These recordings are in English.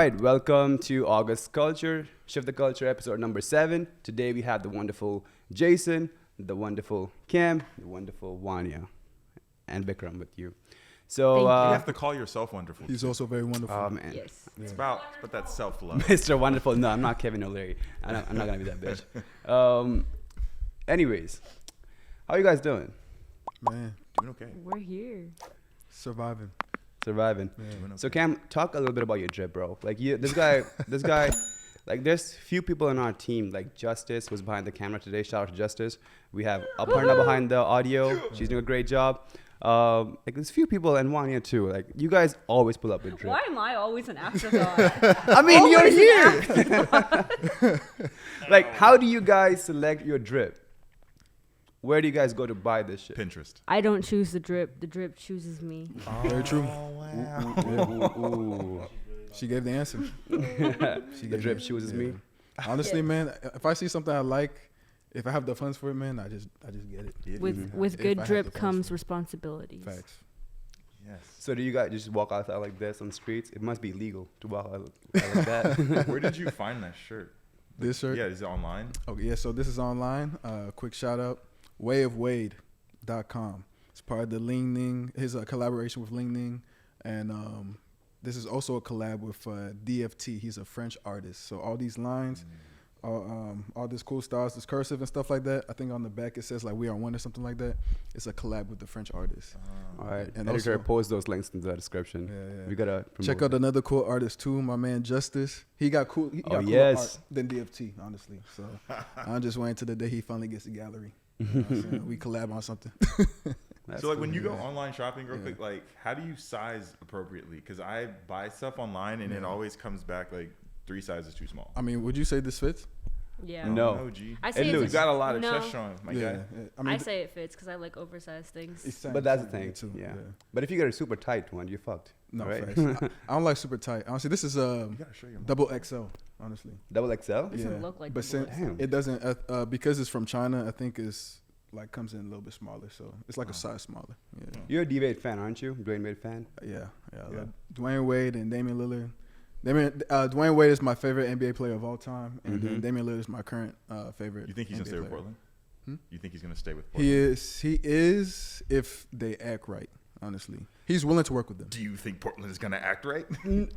right, welcome to August Culture, Shift the Culture episode number 7. Today we have the wonderful Jason, the wonderful Cam, the wonderful Wanya, and Vikram with you. So you have to call yourself wonderful. He's also very wonderful. Oh man, Yes. It's about that self-love. Mr. Wonderful. No, I'm not Kevin O'Leary. I'm not gonna be that bitch. Anyways, how you guys doing? Man, Doing okay. We're here. surviving. Surviving. Yeah. Doing okay. So Cam, talk a little bit about your drip, bro. Like this guy, like there's few people in our team. Like Justice was behind the camera today. Shout out to Justice. We have Aparna behind the audio. She's doing a great job. Like there's few people and Wanya too. Like you guys always pull up with drip. Why am I always an afterthought? I mean, you're Always here. Like, how do you guys select your drip? Where do you guys go to buy this shit? Pinterest. I don't choose the drip chooses me. Very true. Oh, wow. Ooh. She gave the answer. The drip chooses me. Honestly, Yes. man, if I see something I like, if I have the funds for it, man, I just get it. Yeah. With If I good have drip the funds comes for it. responsibilities. Facts. Yes. So do you guys just walk outside like this on the streets? It must be illegal to walk out like that. Where did you find that shirt? This shirt? Yeah, is it online? Okay, yeah, so this is online. Quick shout out. wayofwade.com. It's part of the Ling Ning. His collaboration with Ling Ning. And this is also a collab with DFT. He's a French artist. So all these lines, all this cool styles, this cursive and stuff like that. I think on the back it says like "We Are One" or something like that. It's a collab with the French artist. All right, And editor, also- post those links in the description. Yeah. We gotta Check out another cool artist too, my man Justice. He got cool. He got cooler yes. art than DFT, honestly. So I'm just waiting till the day he finally gets a gallery. You know what I'm saying? We collab on something. So like when you go online shopping real quick, like how do you size appropriately? Because I buy stuff online and it always comes back like 3 sizes too small. I mean, would you say this fits? Yeah. No. No, G. I say It You it's got a lot of no, chest showing, my guy. I mean, I say it fits because I like oversized things. it's same- But that's the same thing, too. yeah. But if you get a super tight one, you're fucked. No, right? facts. I don't like super tight. Honestly, this is You gotta show your mom. double XL. Honestly, Double XL? Doesn't look like but double since XL. it doesn't, because it's from China, I think it's like comes in a little bit smaller. So it's like a size smaller. Yeah. You're a D-Wade fan, aren't you? Dwayne Wade fan? Yeah. Yeah. Like Dwayne Wade and Damian Lillard. Dwayne Wade is my favorite NBA player of all time, and then Damian Lillard is my current favorite. You think he's gonna NBA stay with player. Portland? Hmm? You think he's gonna stay with Portland? He is if they act right. Honestly, he's willing to work with them. Do you think Portland is gonna act right?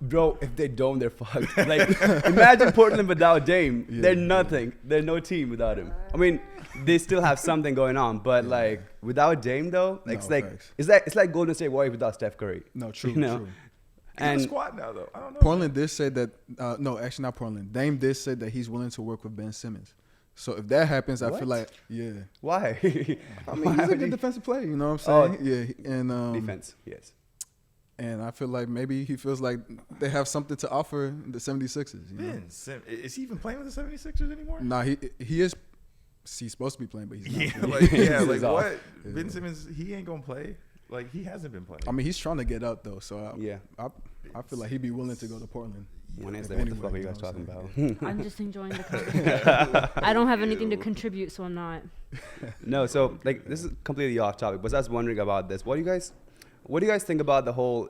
Bro, if they don't, they're fucked. Like, imagine Portland without Dame. They're nothing. They're no team without him. I mean, they still have something going on, but like without Dame though, like, No, it's facts. like Golden State Warriors without Steph Curry. No, true, You know? true. He's in And the squad now though. I don't know. Portland did say that. No, actually not Portland. Dame did say that he's willing to work with Ben Simmons. So if that happens, I What? feel like why? I mean, he's a good defensive player. You know what I'm saying? Yeah, and Defense, yes. and I feel like maybe he feels like they have something to offer the 76ers. You know? Is he even playing with the 76ers anymore? Nah, he is. He's supposed to be playing, but he's not. Yeah, like He's off. what? Ben Simmons, he ain't gonna play. Like he hasn't been playing. I mean, he's trying to get up though, so Yeah. I feel like he'd be willing to go to Portland. One is If like, what the anyone, fuck are you you guys know talking what about? I'm I'm just enjoying the conversation. I don't have anything to contribute, so I'm not. No, so like this is completely off topic, but I was wondering about this. What do you guys think about the whole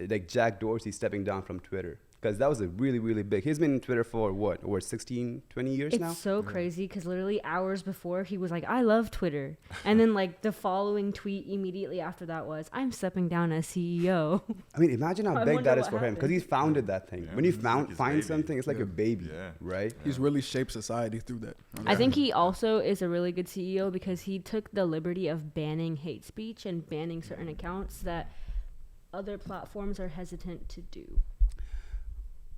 like Jack Dorsey stepping down from Twitter? Because that was a really, really big. He's been in Twitter for what, over 16, 20 years now? It's so crazy because literally hours before he was like, I love Twitter. And then like the following tweet immediately after that was, I'm stepping down as CEO. I mean, imagine how I big wonder that is what for him, because happened. he's founded that thing. Yeah, When you this is like his find baby. something, it's like Yeah. your baby, Yeah. right? He's really shaped society through that. I think he also is a really good CEO because he took the liberty of banning hate speech and banning certain accounts that other platforms are hesitant to do.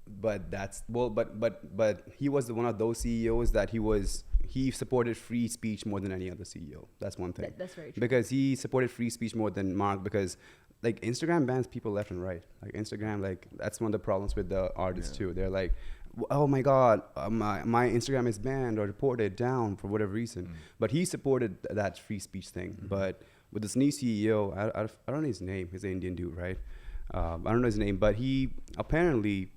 But that's but he was one of those CEOs that he supported free speech more than any other CEO. That's one thing. That's very true. Because he supported free speech more than Mark, because like Instagram bans people left and right. Like Instagram, like that's one of the problems with the artists too. They're like, oh my God, my Instagram is banned or reported down for whatever reason. But he supported that free speech thing. But with this new CEO, I don't know his name. He's an Indian dude, right? I don't know his name, but he apparently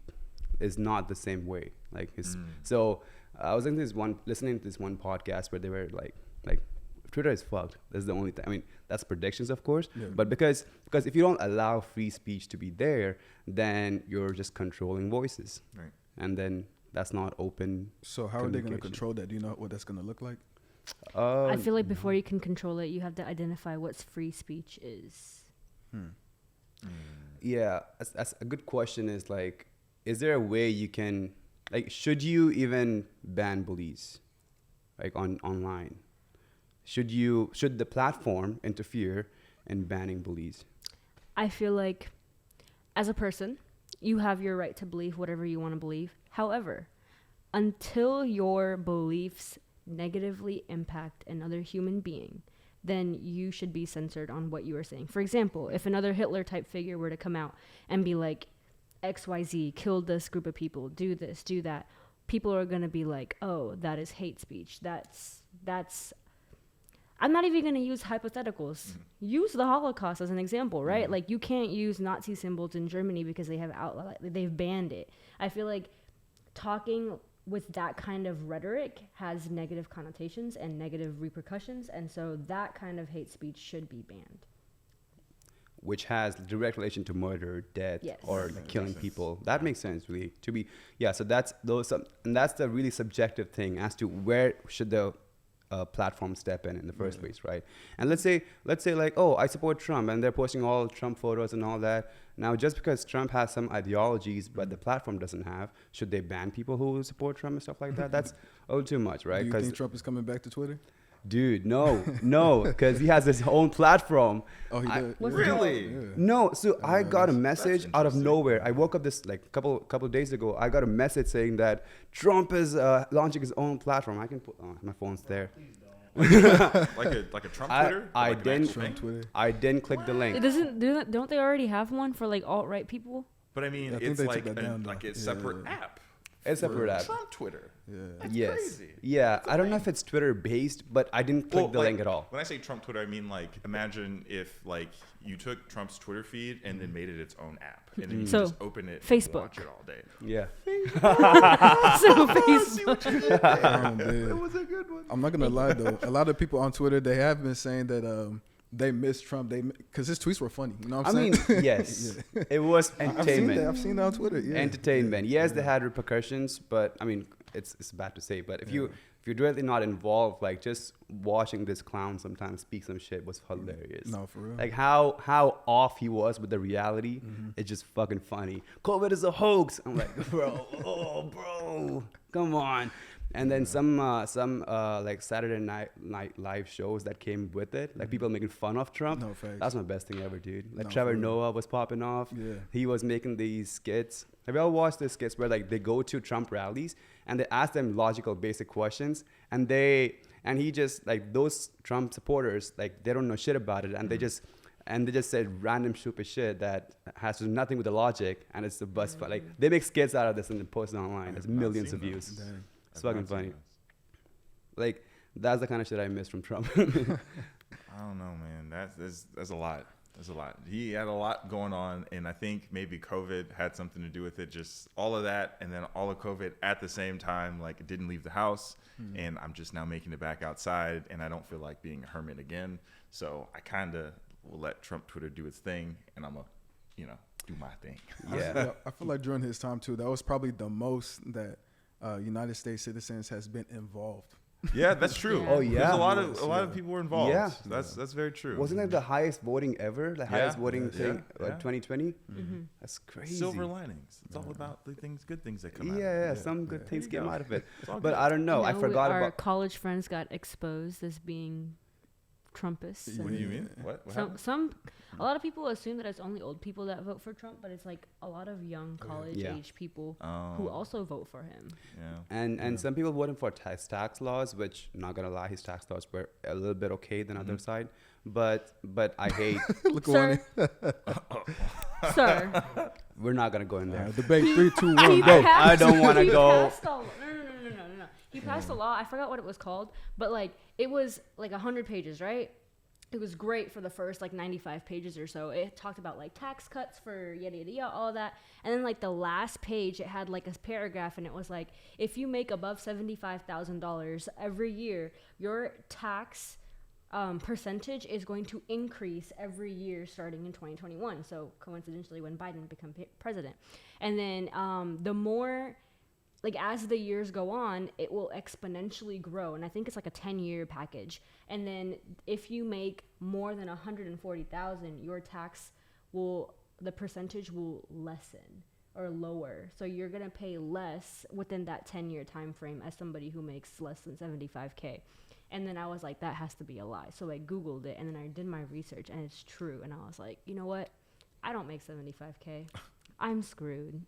is not the same way. Like his so I was listening to this one podcast where they were like Twitter is fucked. That's the only thing. I mean, that's predictions, of course. Yeah. But because if you don't allow free speech to be there, then you're just controlling voices, Right. and then that's not open. So how are they going to Communication. control that? Do you know what that's going to look like? I feel like before you can control it, you have to identify what's free speech is. Yeah, that's a good question. Is like, is there a way you can, like, should you even ban bullies, like online? Should the platform interfere in banning bullies? I feel like, as a person, you have your right to believe whatever you want to believe. However, until your beliefs negatively impact another human being, then you should be censored on what you are saying. For example, if another Hitler type figure were to come out and be like, XYZ killed this group of people, do this, do that, people are going to be like, oh, that is hate speech. That's I'm not even going to use hypotheticals. Use the Holocaust as an example, right? Like, you can't use Nazi symbols in Germany because they've banned it. I feel like talking with that kind of rhetoric has negative connotations and negative repercussions, and so that kind of hate speech should be banned. Which has direct relation to murder, death, Yes. or like killing people. That makes sense, really. So that's and that's the really subjective thing as to where should the platform step in the first place, right? And let's say like, oh, I support Trump, and they're posting all Trump photos and all that. Now, just because Trump has some ideologies, but the platform doesn't have, should they ban people who support Trump and stuff like that? That's a little too much, right? Do you think Trump is coming back to Twitter? Dude, no, because he has his own platform. Oh, he did. Really? Yeah. No, so I got a message out of interesting. nowhere. I woke up this like couple of days ago. I got a message saying that Trump is launching his own platform. I can put my phone's there. like a Trump Twitter? I Like an didn't. actual thing? Twitter. I didn't click the link. Don't they already have one for like alt-right people? But I mean, I think it's they took like that down, though. like a Yeah. separate app. It's a separate app. Trump Twitter. Yeah. That's Yes. crazy. Yeah, I don't know if it's Twitter based, but I didn't click the like, link at all. When I say Trump Twitter, I mean like imagine if like you took Trump's Twitter feed and then made it its own app, and then you So, just open it, Facebook. and watch it all day. Yeah. So Facebook. Oh, man. It was a good one. I'm not gonna lie though. A lot of people on Twitter, they have been saying that they miss Trump. Because his tweets were funny. You know what I'm I saying? mean, yes, it was entertainment. I've seen that on Twitter. Yeah. Entertainment. Yes, they had repercussions, but I mean, it's bad to say. But if you're really not involved, like just watching this clown sometimes speak some shit was hilarious. No, for real. Like how off he was with the reality, it's just fucking funny. COVID is a hoax. I'm like, bro, come on. And then some like Saturday night live shows that came with it, like people making fun of Trump. No, facts. That's my best thing ever, dude. Like No, Trevor for real. Noah was popping off. Yeah. He was making these skits. Have you all watched the skits where like they go to Trump rallies and they ask them logical, basic questions, and he just like those Trump supporters, like they don't know shit about it, and they just said random stupid shit that has to do nothing with the logic, and it's the best. Like they make skits out of this and then post it online. There's millions of views. Dang. It's fucking funny. Like that's the kind of shit I miss from Trump. I don't know, man. That's a lot. There's a lot. He had a lot going on, and I think maybe COVID had something to do with it. Just all of that, and then all of COVID at the same time. Like, didn't leave the house, and I'm just now making it back outside, and I don't feel like being a hermit again. So I kind of will let Trump Twitter do its thing, and I'm gonna, do my thing. Yeah. I feel like during his time too, that was probably the most that United States citizens has been involved. Yeah, that's true. Oh, yeah. There's a lot of people were involved. Yeah. That's very true. Wasn't it the highest voting ever? The highest voting Yeah. thing, Yeah. 2020? That's crazy. Silver linings. It's all about the good things that come out. Yeah, some good things There you came go. out of it. It's all But good. I don't know. I forgot our about. college friends got exposed as being Trumpists. What do you mean? What happened? A lot of people assume that it's only old people that vote for Trump, but it's like a lot of young college age people who also vote for him. Yeah. And some people voted for tax laws, which not gonna lie, his tax laws were a little bit okay than other side. But I hate. Look Sir, sir, We're not gonna go in there. Debate 3, 2, 1, He go. I don't wanna he go. passed a- No. He passed a law. I forgot what it was called, but like it was like 100 pages, right? It was great for the first like 95 pages or so. It talked about like tax cuts for yada yada yada, all that. And then like the last page, it had like a paragraph, and it was like, if you make above $75,000 every year, your tax percentage is going to increase every year starting in 2021. So coincidentally, when Biden became president, and then the more, like, as the years go on, it will exponentially grow. And I think it's like a 10-year package. And then if you make more than 140,000, your the percentage will lessen or lower. So you're going to pay less within that 10-year time frame as somebody who makes less than 75K. And then I was like, that has to be a lie. So I Googled it, and then I did my research, and it's true. And I was like, you know what? I don't make 75K. I'm screwed.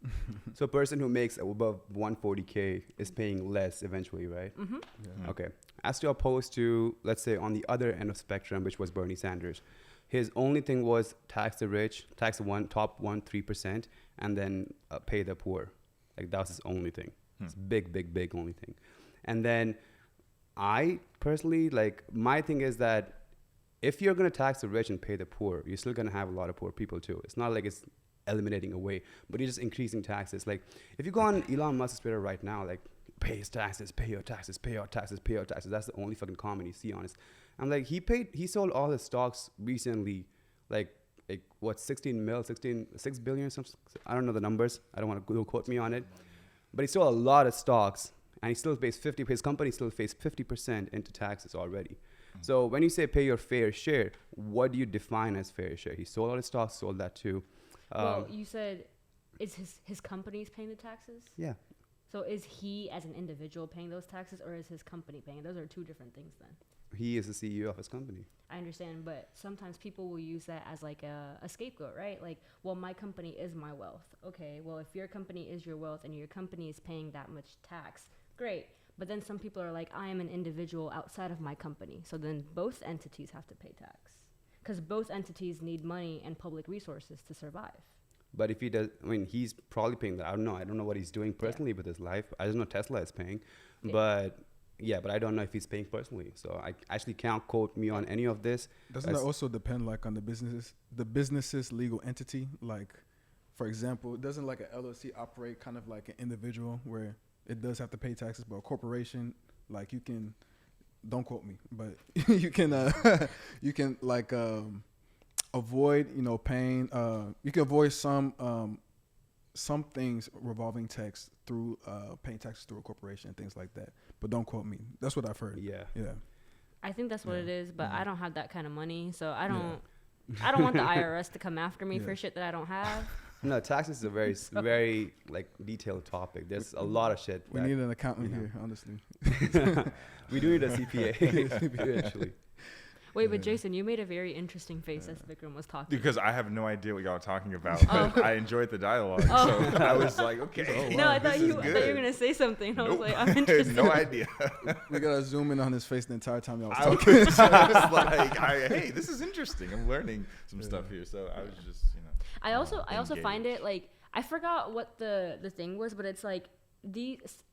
So a person who makes above 140K is paying less eventually, right? Mm-hmm. Yeah. Okay. As to opposed to, let's say, on the other end of spectrum, which was Bernie Sanders, his only thing was tax the rich, tax the top 3%, and then pay the poor. Like, that was his only thing. It's big only thing. And then I personally, like, my thing is that if you're going to tax the rich and pay the poor, you're still going to have a lot of poor people too. It's not like it's eliminating away, but you're just increasing taxes. Like, if you go on Elon Musk's Twitter right now, like, pay his taxes, pay your taxes, pay your taxes, pay your taxes. That's the only fucking comment you see on it. I'm like, he sold all his stocks recently, like what, 6 billion, something. I don't know the numbers. I don't want to quote me on it, but he sold a lot of stocks, and he still pays his company still pays 50% into taxes already. So when you say pay your fair share, what do you define as fair share? He sold all his stocks, sold that too. Well, you said, is his company's paying the taxes? Yeah. So is he as an individual paying those taxes, or is his company paying? Those are two different things then. He is the CEO of his company. I understand, but sometimes people will use that as like a scapegoat, right? Like, well, my company is my wealth. Okay, well, if your company is your wealth and your company is paying that much tax, great. But then some people are like, I am an individual outside of my company. So then both entities have to pay tax, because both entities need money and public resources to survive. But if he does, I mean, he's probably paying that. I don't know what he's doing personally with his life. I just know Tesla is paying, but I don't know if he's paying personally. So I actually can't quote me on any of this. Doesn't that also depend, like, on the business's legal entity? Like, for example, doesn't like an LLC operate kind of like an individual where it does have to pay taxes, but a corporation, like, you can, don't quote me, but you can like avoid, paying. You can avoid some things revolving tax through paying taxes through a corporation and things like that. But don't quote me. That's what I've heard. Yeah. I think that's what it is, but I don't have that kind of money, so I don't want the IRS to come after me for shit that I don't have. No, taxes is a very, very, like, detailed topic. There's a lot of shit. We need an accountant here, honestly. We do need a CPA, actually. Wait, but Jason, you made a very interesting face as Vikram was talking. Because I have no idea what y'all are talking about. But I enjoyed the dialogue, so I was like, okay. No, I thought you were gonna say something. I was like, I'm interested. No idea. We gotta zoom in on his face the entire time y'all was I talking. was just like, hey, this is interesting. I'm learning some stuff here. So I was just, I also find it, like, I forgot what the thing was, but it's like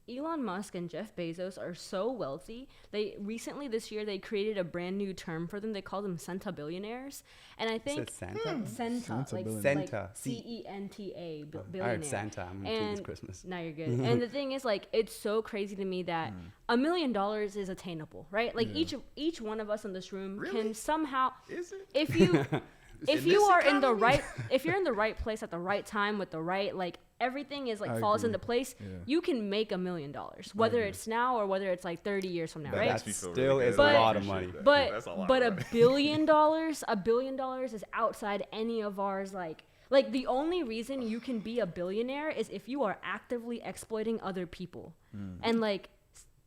Elon Musk and Jeff Bezos are so wealthy. They recently this year they created a brand new term for them. They call them billionaires, and I think Santa, like Santa, CENTA billionaire. I heard Santa. I'm thinking it's Christmas. Now you're good. And the thing is, like, it's so crazy to me that $1 million is attainable, right? Like each one of us in this room can somehow, Is it? if you. If you are in the right, if you're in the right place at the right time with the right, like, everything is like falls into place, you can make $1 million, whether it's now or whether it's like 30 years from now, right? That still is a lot of money. But $1 billion, $1 billion is outside any of ours. Like the only reason you can be a billionaire is if you are actively exploiting other people, and like.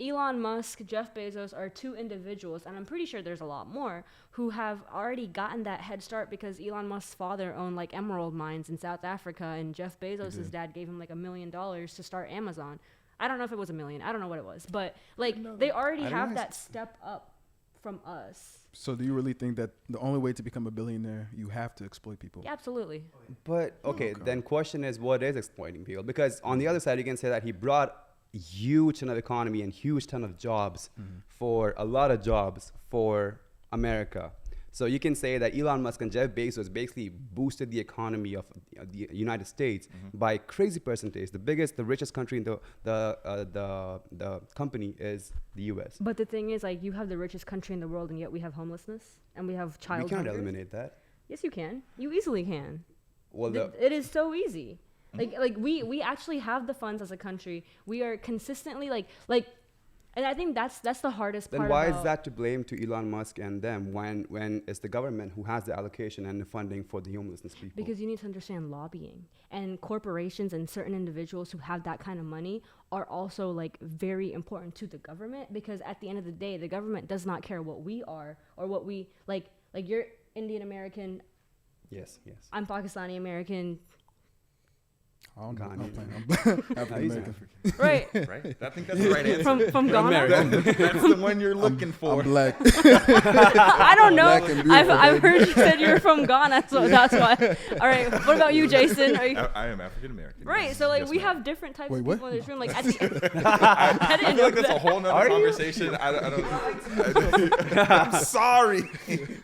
Elon Musk, Jeff Bezos are two individuals, and I'm pretty sure there's a lot more, who have already gotten that head start because Elon Musk's father owned like emerald mines in South Africa, and Jeff Bezos' dad gave him like $1 million to start Amazon. I don't know if it was $1 million. I don't know what it was, but like they already have that step up from us. So do you really think that the only way to become a billionaire, you have to exploit people? Yeah, absolutely. But okay, then question is, what is exploiting people? Because on the other side, you can say that he brought huge ton of economy and huge ton of jobs for a lot of jobs for America. So you can say that Elon Musk and Jeff Bezos basically boosted the economy of the United States by crazy percentage. The richest country in the company is the U.S. But the thing is, like, you have the richest country in the world, and yet we have homelessness, and we have child We can't hunger. eliminate that. Yes, you can. You easily can. Well, It is so easy. Like we actually have the funds as a country. We are consistently like, and I think that's the hardest part. then why is that to blame to Elon Musk and them when it's the government who has the allocation and the funding for the homelessness people? Because you need to understand lobbying, and corporations and certain individuals who have that kind of money are also like very important to the government, because at the end of the day, the government does not care what we are or what we like you're Indian American, Yes. I'm Pakistani American, I don't know. Ghana. I'm playing. I'm African he's American. right? Right? I think that's the right answer. From Ghana. That's the one you're looking for. I'm black. I don't know. Black and beautiful, I've baby. heard you said you're from Ghana, so that's why. All right. What about you, Jason? Are you I am African American. right? So like Yes, we ma'am. have different types Wait, of what? people in this room. Like at the, I didn't feel know like that's that. a whole nother Are you? conversation. I'm sorry.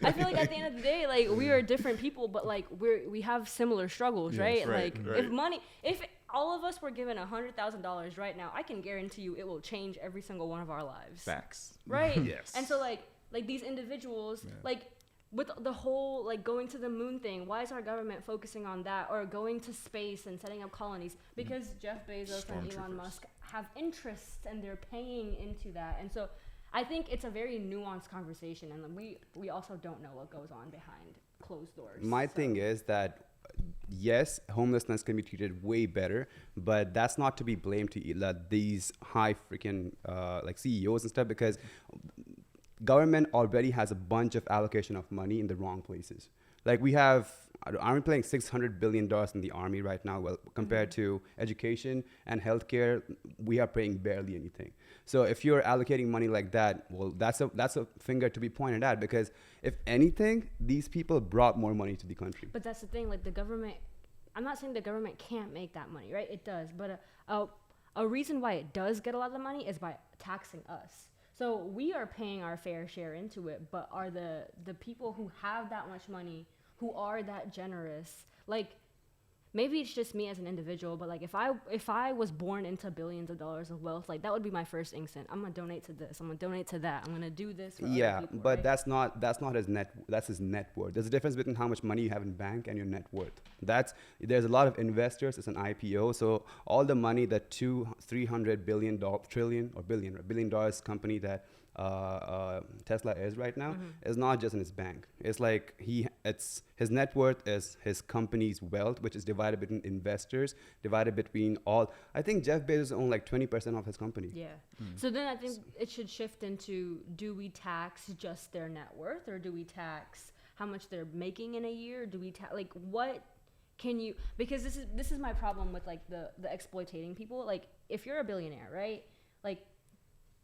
I feel like at the end of the day, like we are different people, but like we have similar struggles, Yes. right? Right, Like right. if all of us were given $100,000 right now, I can guarantee you it will change every single one of our lives, Facts. right? Yes. And so like these individuals, like with the whole like going to the moon thing, why is our government focusing on that, or going to space and setting up colonies? Because Jeff Bezos and Elon Stormtroopers. Musk have interests and they're paying into that. And so I think it's a very nuanced conversation, and we also don't know what goes on behind closed doors. My thing is that yes, homelessness can be treated way better, but that's not to be blamed to these high freaking like CEOs and stuff, because government already has a bunch of allocation of money in the wrong places. Like we have, aren't we paying $600 billion in the army right now? Well, compared to education and healthcare, we are paying barely anything. So if you're allocating money like that, well, that's a finger to be pointed at, because if anything, these people brought more money to the country. But that's the thing, like the government, I'm not saying the government can't make that money, right? It does, but a reason why it does get a lot of the money is by taxing us. So we are paying our fair share into it, but are the people who have that much money, who are that generous, like maybe it's just me as an individual, but like if I was born into billions of dollars of wealth, like that would be my first instinct. I'm gonna donate to this. I'm gonna donate to that. I'm gonna do this. For Yeah, other people, but right? that's not his that's his net worth. There's a difference between how much money you have in bank and your net worth. There's a lot of investors. It's an IPO, so all the money that $300 billion billion dollars company that Tesla is right now is not just in his bank. It's like his net worth is his company's wealth, which is divided between investors, divided between all. I think Jeff Bezos owns like 20% of his company. Yeah. So then I think it should shift into, do we tax just their net worth, or do we tax how much they're making in a year? Do we like what can you, because this is my problem with like the exploitating people. Like if you're a billionaire, right? Like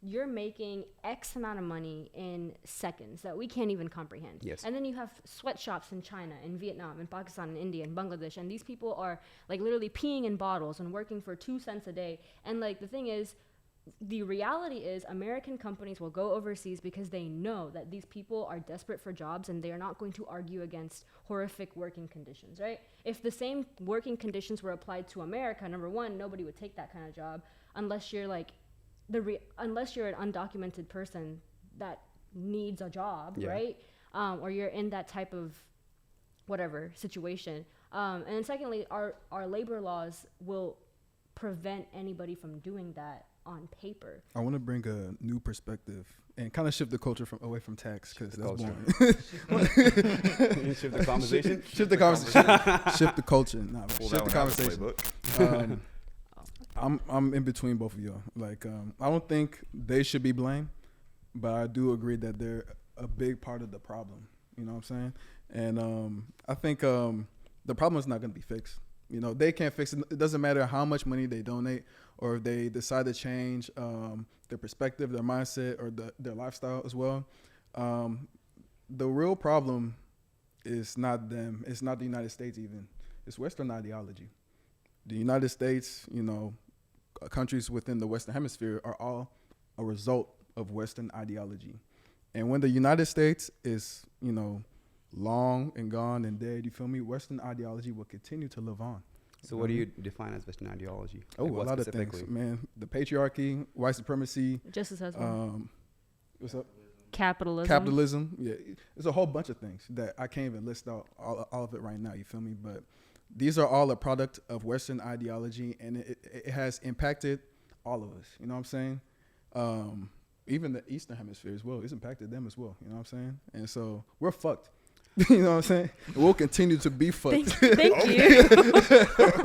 you're making X amount of money in seconds that we can't even comprehend. Yes. And then you have sweatshops in China, in Vietnam, in Pakistan, in India, in Bangladesh, and these people are like literally peeing in bottles and working for 2 cents a day. And like the thing is, the reality is American companies will go overseas because they know that these people are desperate for jobs, and they are not going to argue against horrific working conditions, right? If the same working conditions were applied to America, number one, nobody would take that kind of job unless you're like unless you're an undocumented person that needs a job, Yeah. right? Or you're in that type of whatever situation. And then secondly, our labor laws will prevent anybody from doing that on paper. I want to bring a new perspective and kind of shift the culture away from tax, because the that's culture. boring. Shift the conversation. Shift the conversation. Shift the culture. Nah, Pull shift that the one out of the conversation. I'm in between both of y'all. Like, I don't think they should be blamed, but I do agree that they're a big part of the problem. You know what I'm saying? And I think the problem is not going to be fixed. You know, they can't fix it. It doesn't matter how much money they donate, or if they decide to change their perspective, their mindset, or their lifestyle as well. The real problem is not them. It's not the United States even. It's Western ideology. The United States, you know, countries within the Western Hemisphere are all a result of Western ideology. And when the United States is, you know, long and gone and dead. You feel me? Western ideology will continue to live on. So what do you define as Western ideology? Oh, Like, a what lot of things, man. The patriarchy, white supremacy, Just as well. what's up? Capitalism. Yeah, there's a whole bunch of things that I can't even list out all of it right now. You feel me? But these are all a product of Western ideology, and it has impacted all of us. You know what I'm saying? Even the Eastern Hemisphere as well. It's impacted them as well. You know what I'm saying? And so we're fucked. You know what I'm saying? We'll continue to be fucked. Thank you.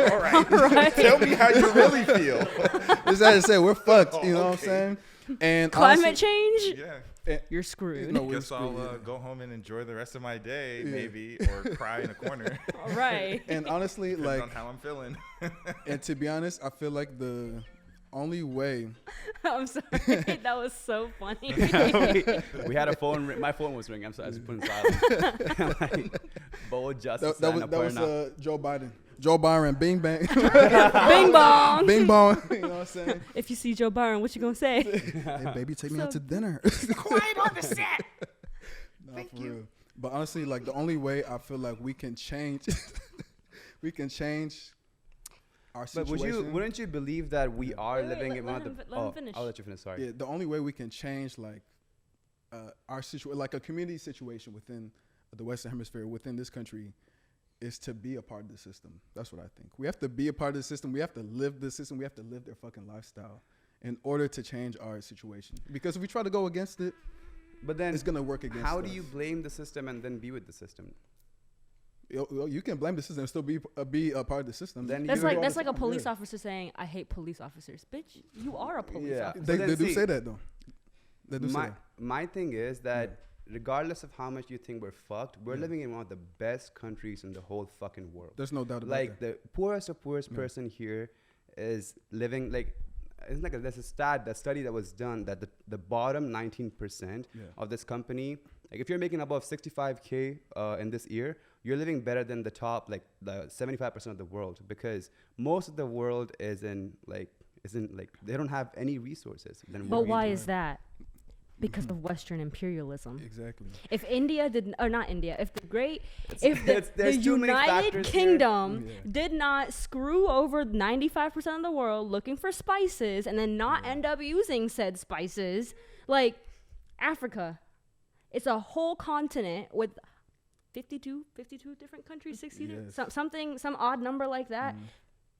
All right. Tell me how you really feel. Just as I said, we're fucked. You know what I'm saying? And Climate honestly, change. Yeah. You're screwed. No, we're Guess I'll screwed, yeah. go home and enjoy the rest of my day, Yeah. maybe, or cry in a corner. All right. And honestly, Depending like, on how I'm feeling. and to be honest, I feel like the only way. I'm sorry. That was so funny. we had a phone. My phone was ringing. I'm sorry. I was putting silent. Like, Bo Justice. That was Joe Biden. Joe Byron, bing bang. Bing bong. Bing bong. You know what I'm saying? If you see Joe Byron, what you gonna say? Hey, baby, take me So out to dinner. Quiet on the set. No, for real. But honestly, like the only way I feel like we can change, we can change our But situation. wouldn't you believe that we are Wait, living let in one of him the? let him finish. I'll let you finish. Sorry. Yeah, the only way we can change like our situation, like a community situation within the Western Hemisphere, within this country, is to be a part of the system. That's what I think. We have to be a part of the system. We have to live the system. We have to live their fucking lifestyle in order to change our situation. Because if we try to go against it, But then it's gonna work against how us. do you blame the system and then be with the system? You can blame the system and still be a part of the system. Then That's you- like all that's the like a time, police yeah. officer saying, "I hate police officers." Bitch, you are a police Yeah. officer. They But then do see, say that though. They do say my that. my thing is that regardless of how much you think we're fucked, we're living in one of the best countries in the whole fucking world. There's no doubt about Like that. the poorest of poorest person here is living like it's like there's a study that was done that the bottom 19% Yeah. of this company, like if you're making above 65K in this year, you're living better than the top like the 75% of the world, because most of the world isn't like they don't have any resources. Then But we why do. is that? Because of Western imperialism. Exactly. If India did, or not India, if the there's too many United factors here. Kingdom Yeah. did not screw over 95% of the world looking for spices and then not end up using said spices, like Africa, it's a whole continent with 52 different countries, 60, Yes. some odd number like that.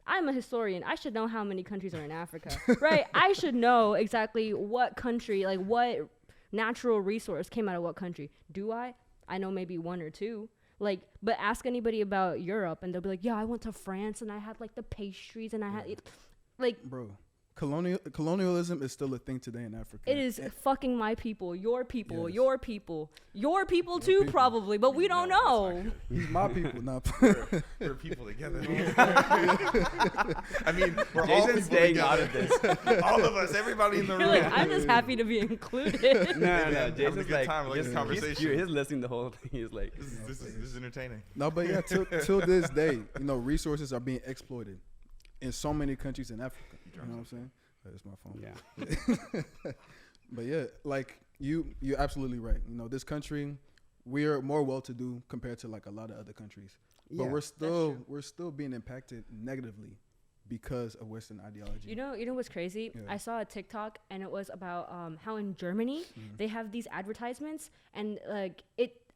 I'm a historian. I should know how many countries are in Africa, right? I should know exactly what country, like what natural resource came out of what country. Do I? I know maybe one or two. Like, but ask anybody about Europe and they'll be like, yeah, I went to France and I had like the pastries and I had it. Like, Bro, colonialism is still a thing today in Africa. it is fucking my people, your people, Yes. your people, your people too, people. probably, but we don't know. He's my people now. We're people together. I mean, we're all Jason's people staying together. out of this. All of us, everybody in the You're room. like, I'm just happy to be included. No, Having a Jason's good like, time, like this conversation. He's listening the whole thing. He's like, This is entertaining. No, but yeah, till this day, resources are being exploited in so many countries in Africa. You know what I'm saying? That's my phone. yeah. But yeah, like you're absolutely right. This country, we're more well-to-do compared to like a lot of other countries. But Yeah, we're still being impacted negatively because of Western ideology. You know what's crazy? Yeah. I saw a TikTok and it was about how in Germany they have these advertisements and like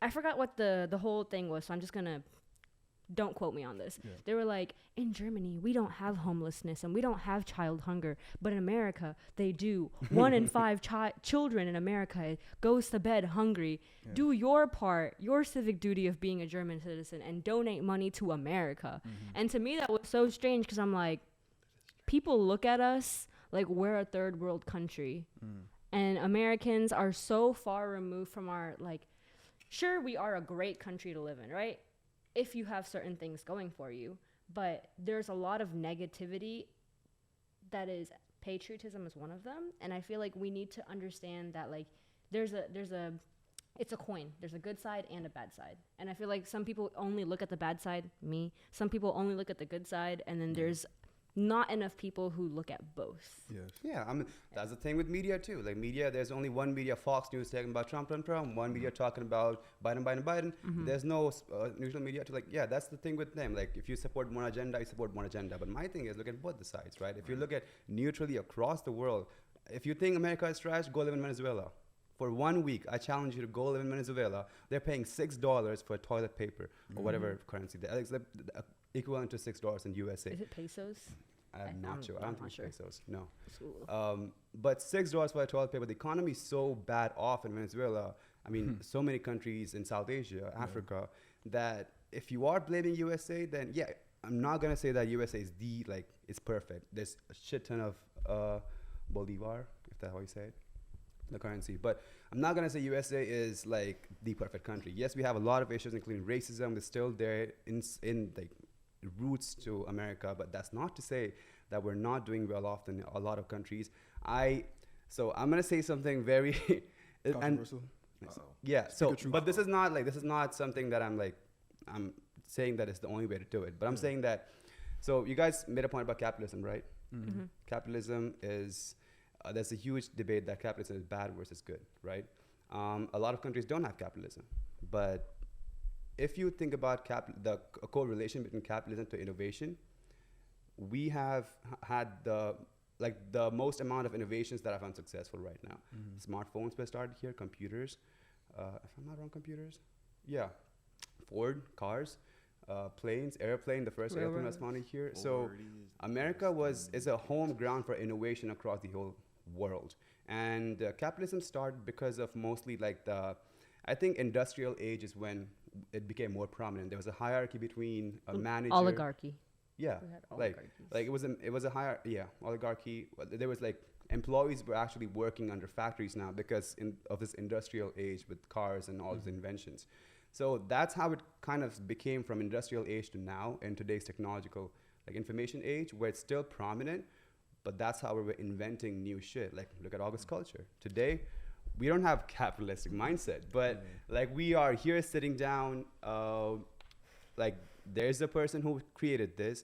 I forgot what the whole thing was, so I'm just gonna don't quote me on this. Yeah. They were like, in Germany we don't have homelessness and we don't have child hunger, but in America they do. 1 in 5 children in America goes to bed hungry. Yeah. Do your part, your civic duty of being a German citizen, and donate money to America. And to me that was so strange because I'm like, people look at us like we're a third world country, and Americans are so far removed from our, like, sure, we are a great country to live in, right? If you have certain things going for you, but there's a lot of negativity that is, patriotism is one of them. And I feel like we need to understand that, like, it's a coin. There's a good side and a bad side. And I feel like some people only look at the bad side, me. Some people only look at the good side, and then there's not enough people who look at both. Yes. Yeah, I mean that's the thing with media too. Like media, there's only one media, Fox News, talking about Trump, one media talking about Biden. There's no neutral media to yeah, that's the thing with them. Like if you support one agenda, you support one agenda. But my thing is look at both the sides, right? If you look at neutrally across the world, if you think America is trash, go live in Venezuela. For 1 week, I challenge you to go live in Venezuela. They're paying $6 for toilet paper or whatever currency. It's the equivalent to $6 in USA. Is it pesos? I'm not sure. I don't think it's sure. pesos. No. Ooh. But $6 for a toilet paper. The economy is so bad off in Venezuela. I mean, so many countries in South Asia, Africa, that if you are blaming USA, then yeah, I'm not gonna say that USA is it's perfect. There's a shit ton of bolivar, if that's how you say it, the currency. But I'm not gonna say USA is like the perfect country. Yes, we have a lot of issues, including racism. It's still there in like roots to America, but that's not to say that we're not doing well off in a lot of countries. So I'm gonna say something very Controversial. yeah. So, truth. but this is not something that I'm saying that it's the only way to do it. But I'm saying that. So you guys made a point about capitalism, right? Mm-hmm. Capitalism is there's a huge debate that capitalism is bad versus good, right? A lot of countries don't have capitalism, but if you think about the correlation between capitalism to innovation, we have had the most amount of innovations that are unsuccessful right now. Smartphones were started here, computers, if I'm not wrong, computers, yeah, Ford, cars, planes, airplane, the first airplane was founded here. So America is a home ground for innovation across the whole world. And capitalism started because of mostly I think industrial age is when it became more prominent. There was a hierarchy between a manager. Oligarchy. Yeah, like it was a higher oligarchy. There was employees were actually working under factories now because of this industrial age with cars and all these inventions. So that's how it kind of became from industrial age to now in today's technological information age, where it's still prominent, but that's how we're inventing new shit. Look at August culture today. We don't have capitalistic mindset, but we are here sitting down. There's a person who created this.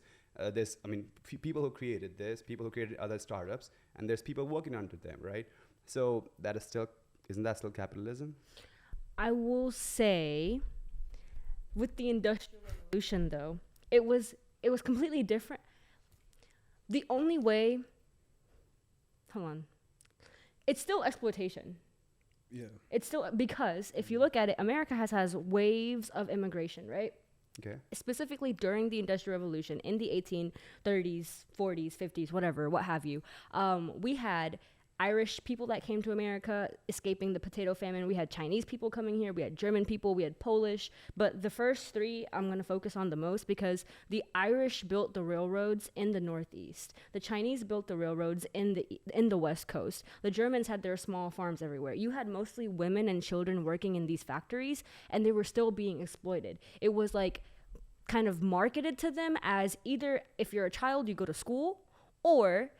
People who created this, people who created other startups, and there's people working under them, right? So isn't that still capitalism? I will say, with the Industrial Revolution, though, it was completely different. The only way, hold on, it's still exploitation. Yeah. It's still, because if you look at it, America has waves of immigration, right? Okay. Specifically during the Industrial Revolution in the 1830s, 40s, 50s, whatever, what have you. We had Irish people that came to America escaping the potato famine. We had Chinese people coming here. We had German people. We had Polish. But the first three I'm going to focus on the most because the Irish built the railroads in the Northeast. The Chinese built the railroads in the West Coast. The Germans had their small farms everywhere. You had mostly women and children working in these factories, and they were still being exploited. It was kind of marketed to them as either if you're a child, you go to school, or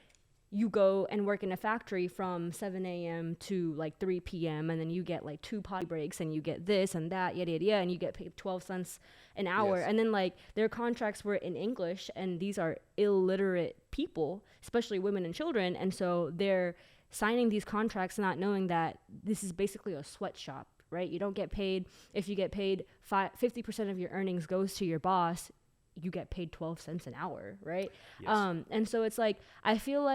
you go and work in a factory from 7 a.m. to 3 p.m. and then you get 2 potty breaks and you get this and that, yada, yada, yada, and you get paid 12 cents an hour. Yes. And then their contracts were in English, and these are illiterate people, especially women and children. And so they're signing these contracts not knowing that this is basically a sweatshop, right? You don't get paid. If you get paid 50% of your earnings goes to your boss, you get paid 12 cents an hour, right? Yes. And so it's I feel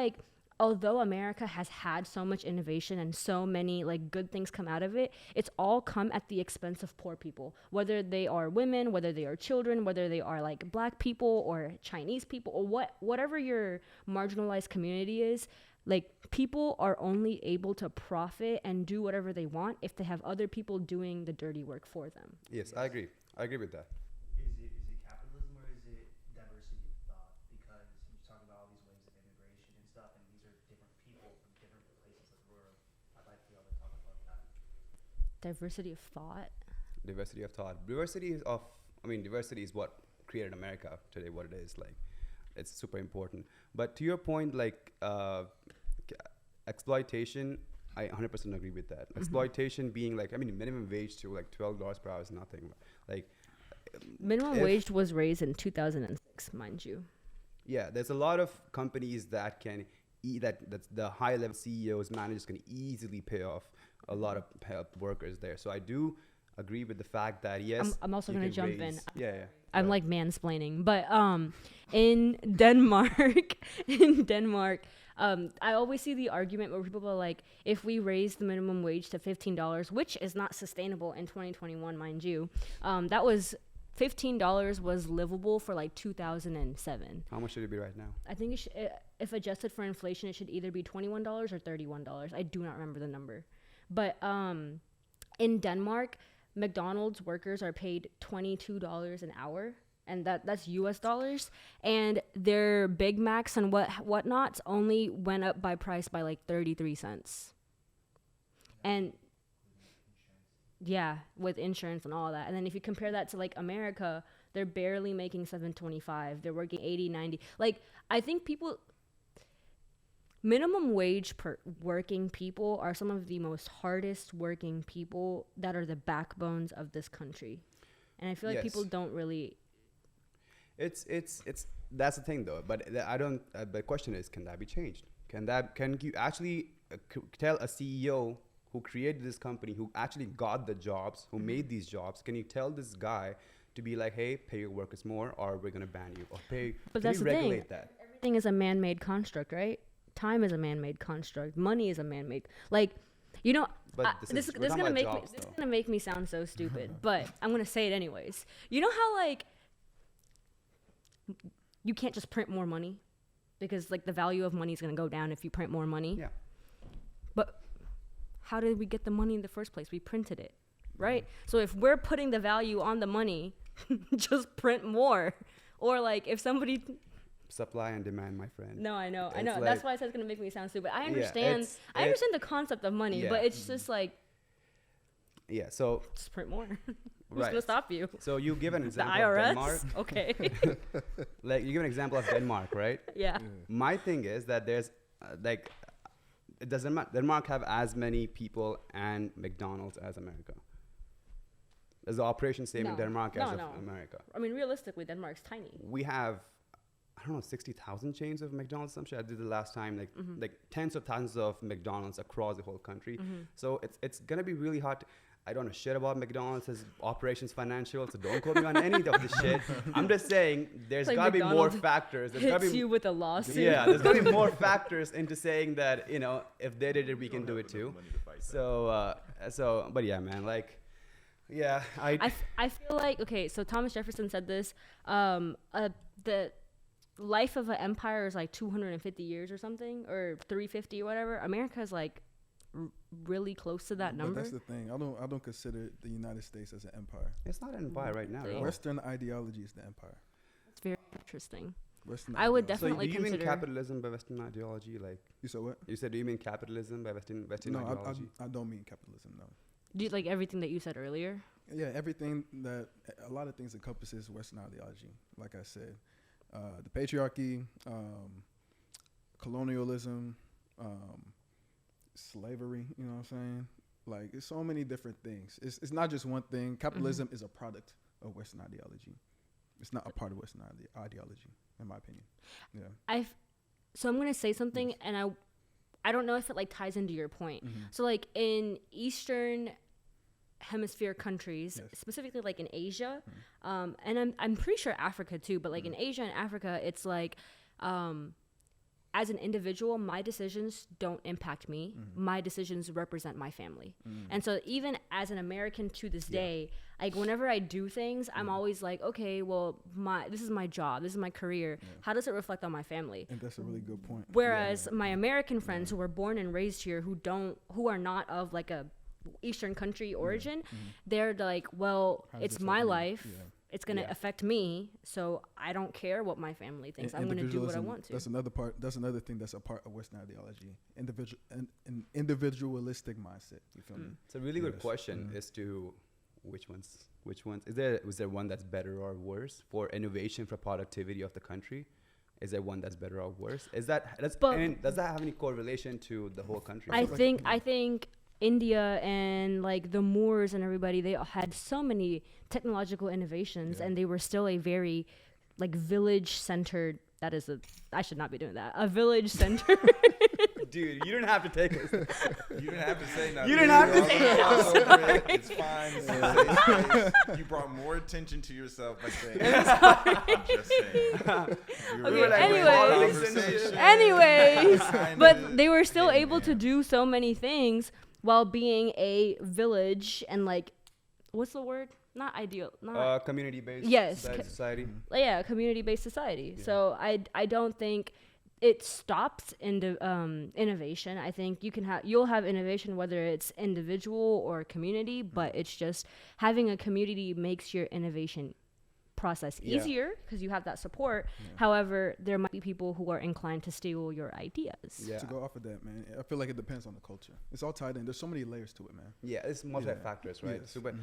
although America has had so much innovation and so many good things come out of it, it's all come at the expense of poor people, whether they are women, whether they are children, whether they are black people or Chinese people or whatever your marginalized community is. People are only able to profit and do whatever they want if they have other people doing the dirty work for them. Yes, I agree with that. Is it capitalism or is it diversity of thought? Because you're talking about all these waves of immigration and stuff, and these are different people from different places of the world. I'd like for y'all to talk about that. Diversity of thought. Diversity of thought. Diversity is what created America today, what it is. It's super important. But to your point, exploitation, I 100% agree with that. Exploitation being minimum wage to $12 per hour is nothing. Minimum wage was raised in 2006, mind you. Yeah, there's a lot of companies that can that's the high level CEOs, managers can easily pay off a lot of workers there. So I do agree with the fact that yes, I'm also you going to can jump in. raise- Yeah. I'm like mansplaining, but in Denmark, I always see the argument where people are like, if we raise the minimum wage to $15, which is not sustainable in 2021, mind you, that was $15 was livable for like 2007. How much should it be right now? I think if adjusted for inflation, it should either be $21 or $31. I do not remember the number, but in Denmark, McDonald's workers are paid $22 an hour, and that's US dollars, and their Big Macs and whatnots only went up by price by like 33 cents. And yeah, with insurance and all that. And then if you compare that to like America, they're barely making $7.25. They're working 80, 90. Like, I think minimum wage per working people are some of the most hardest working people that are the backbones of this country. And I feel like people don't really. It's that's the thing though. But I don't. The question is, can that be changed? Can you actually tell a CEO who created this company, who actually got the jobs, who made these jobs? Can you tell this guy to be like, hey, pay your workers more, or we're gonna ban you, or pay? But can that's you the regulate thing. that? Everything is a man-made construct, right? Time is a man-made construct. Money is a man-made. Like, you know, But this is gonna make me sound so stupid, but I'm gonna say it anyways. You know how like you can't just print more money because like the value of money is gonna go down if you print more money. Yeah. But how did we get the money in the first place? We printed it, right? So if we're putting the value on the money, just print more. Or like if somebody. Supply and demand, my friend. No, I know. It's like, that's why I said it's gonna make me sound stupid. I Yeah, understand. I understand the concept of money, Yeah. but it's just like Yeah. So just print more. Who's Right. gonna stop you? so you give an The example IRS. of Denmark. Okay. Like you give an example of Denmark, right? Yeah. My thing is that there's Denmark have as many people and McDonald's as America? Is the operation same in No. Denmark No, as no. of America? I mean, realistically, Denmark's tiny. We have, I don't know, 60,000 chains of McDonald's. Some shit I did the last time, like tens of thousands of McDonald's across the whole country. So it's gonna be really hard. I don't know shit about McDonald's operations financial, so don't quote me on any of this shit. I'm just saying there's Like gotta be more McDonald's factors. There's gotta Hits be you with a lawsuit. yeah, there's gonna be more factors into saying that, you know, if they did it, we can do it too. So, but yeah, man, like, yeah, I feel like, okay, so Thomas Jefferson said this, the life of an empire is like 250 years or something, or 350 or whatever. America is like really close to that number. But that's the thing. I don't consider the United States as an empire. it's not an empire right now. at all. Western ideology is the empire. It's very interesting. Western I would ideology. So definitely do you mean consider. capitalism by Western ideology? Like You said what? you said, do you mean capitalism by Western No, ideology? I don't mean capitalism. No. Do you like everything that you said earlier? Yeah, everything that a lot of things encompasses Western ideology. Like I said, the patriarchy, colonialism, slavery. You know what I'm saying? Like, it's so many different things. It's not just one thing. Capitalism is a product of Western ideology. It's not a part of Western ideology, in my opinion. Yeah. So I'm gonna say something, and I don't know if it like ties into your point. So like in Eastern Hemisphere countries, specifically like in Asia, and I'm pretty sure Africa too, but like in Asia and Africa, it's like as an individual, my decisions don't impact me. My decisions represent my family. And so even as an American to this day, like whenever I do things, I'm always like, okay, well, this is my job. This is my career. How does it reflect on my family? And that's a really good point. Whereas my American friends who were born and raised here, who are not of like a Eastern country origin, they're like, well, it's my life. It's going to affect me, so I don't care what my family thinks. I'm going to do what I want to. That's another part. That's another thing that's a part of Western ideology. An individualistic mindset. You feel me? It's a really good question as to which ones. Is there one that's better or worse for innovation, for productivity of the country? Is there one that's better or worse? Does that have any correlation to the whole country? I think India and like the Moors and everybody, they all had so many technological innovations, and they were still a very like village centered I should not be doing that. A village center. Dude, you didn't have to take us. You didn't have to say nothing. You didn't have to say it. It's fine. It's a safe space. You brought more attention to yourself by saying it. I'm just saying. Okay, were like, anyways, but Kinda they were still getting able to there. do so many things while being a village and like, what's the word? Not ideal. Not Community-based Yes. society. yeah, community-based society. Yeah. So I don't think it stops innovation. I think you'll have innovation whether it's individual or community, but it's just having a community makes your innovation process Yeah. easier because you have that support. However, there might be people who are inclined to steal your ideas. Yeah. To go off of that, man, I feel like it depends on the culture. It's all tied in. There's so many layers to it, man. Yeah, it's multi-factors, right? Yes. So, but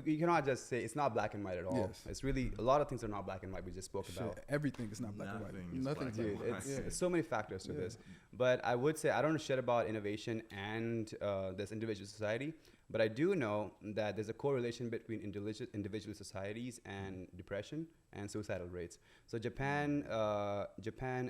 you cannot just say it's not black and white at all. Yes. It's really a lot of things are not black and white. We just spoke about. Shit, everything is not black and white. Nothing is Nothing. black and Dude, white. it's so many factors to this. But I would say I don't know shit about innovation and this individual society. But I do know that there's a correlation between individual societies and depression and suicidal rates. So Japan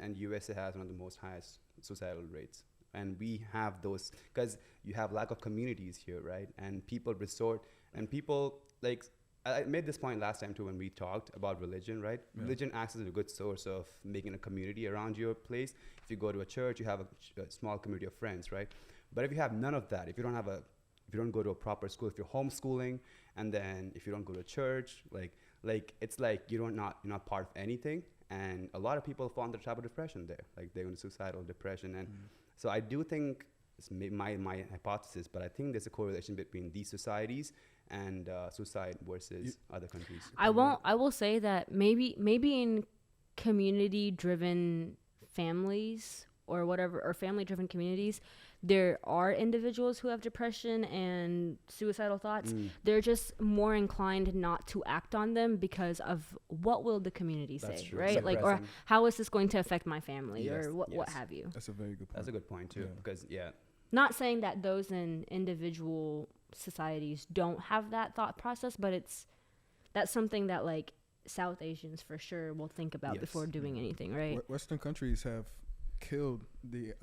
and USA has one of the most highest suicidal rates. And we have those because you have lack of communities here, right? And people resort and people like, I made this point last time too when we talked about religion, right? Yeah. Religion acts as a good source of making a community around your place. If you go to a church, you have a small community of friends, right? But if you have none of that, if you don't go to a proper school, if you're homeschooling, and then if you don't go to church, like it's like you're not part of anything. And a lot of people fall into the type of depression there, like they're in suicidal depression. And so I do think it's my hypothesis, but I think there's a correlation between these societies and suicide versus other countries. I will say that maybe in community-driven families or whatever, or family-driven communities, there are individuals who have depression and suicidal thoughts. They're just more inclined not to act on them because of what will the community That's say, true. right? Like, or Suppressing. how is this going to affect my family, Yes, or what yes. have you. That's a very good point. That's a good point too, Yeah. because Not saying that those in individual societies don't have that thought process, but that's something that like South Asians for sure will think about Yes. before doing anything, right? Western countries have killed the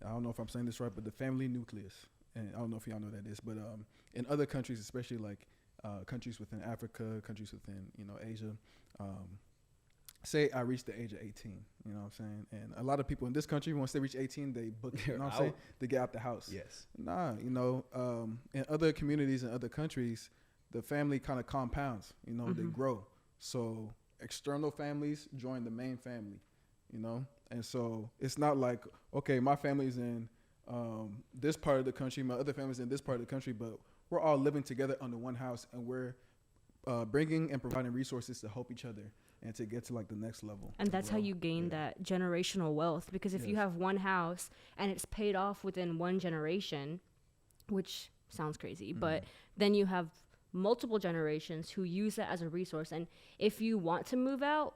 I don't know if I'm saying this right, but the family nucleus. And I don't know if y'all know what that is, but in other countries, especially like countries within Africa, countries within Asia, say I reached the age of 18, you know what I'm saying? And a lot of people in this country, once they reach 18, they book, you know what I'm saying? They get out the house. yes. Nah, in other communities and other countries, the family kind of compounds, they grow. So external families join the main family, And so it's not like, okay, my family's in this part of the country, my other family's in this part of the country, but we're all living together under one house, and we're bringing and providing resources to help each other and to get to like the next level. And that's how Well, you gain yeah. that generational wealth, because if you Yes. have one house and it's paid off within one generation, which sounds crazy, but then you have multiple generations who use that as a resource. And if you want to move out,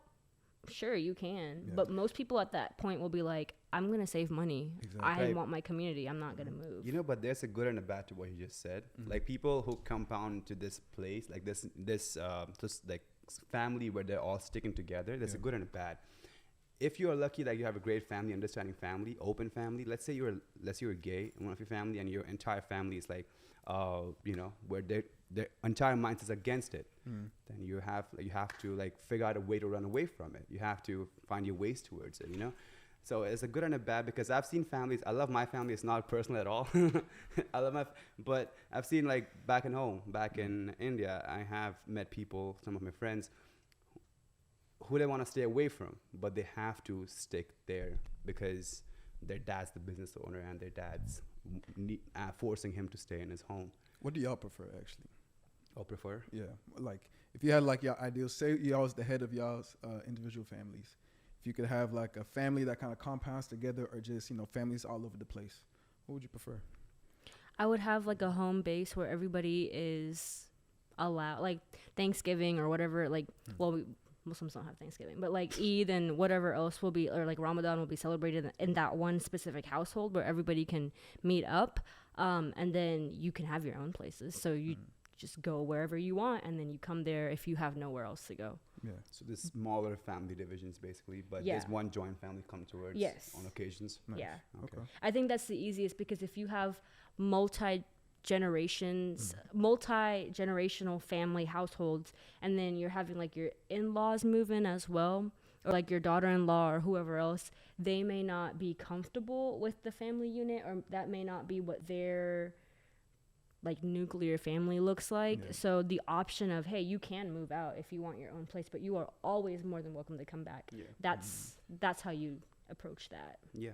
sure, you can. Yeah. But most people at that point will be like, I'm going to save money. Exactly. I Right. want my community. I'm not going to move. But there's a good and a bad to what you just said. Like people who compound to this place, like this just like family where they're all sticking together. There's a good and a bad. If you're lucky that you have a great family, understanding family, open family. Let's say you're gay in one of your family, and your entire family is like, where their entire mindset is against it. Then you have to like figure out a way to run away from it. You have to find your ways towards it. So it's a good and a bad, because I've seen families. I love my family. It's not personal at all. I love but I've seen like back in India, I have met people, some of my friends, who they want to stay away from, but they have to stick there because their dad's the business owner and their dad's forcing him to stay in his home. What do y'all prefer, actually? I'll prefer. Yeah, like if you had like your ideal, say y'all was the head of y'all's individual families. If you could have like a family that kind of compounds together, or just families all over the place, what would you prefer? I would have like a home base where everybody is allowed, like Thanksgiving or whatever. Like, well, Muslims don't have Thanksgiving, but like Eid and whatever else will be, or like Ramadan will be celebrated in that one specific household where everybody can meet up. And then you can have your own places. So you just go wherever you want, and then you come there if you have nowhere else to go. Yeah. So there's smaller family divisions basically, but Yeah. there's one joint family come towards Yes. on occasions. Nice. Yeah. Okay. I think that's the easiest, because if you have multi-generational family households, and then you're having like your in-laws move in as well, or like your daughter-in-law or whoever else, they may not be comfortable with the family unit, or that may not be what their like nuclear family looks like. Yeah. So the option of, hey, you can move out if you want your own place, but you are always more than welcome to come back. Yeah. That's how you approach that. Yeah.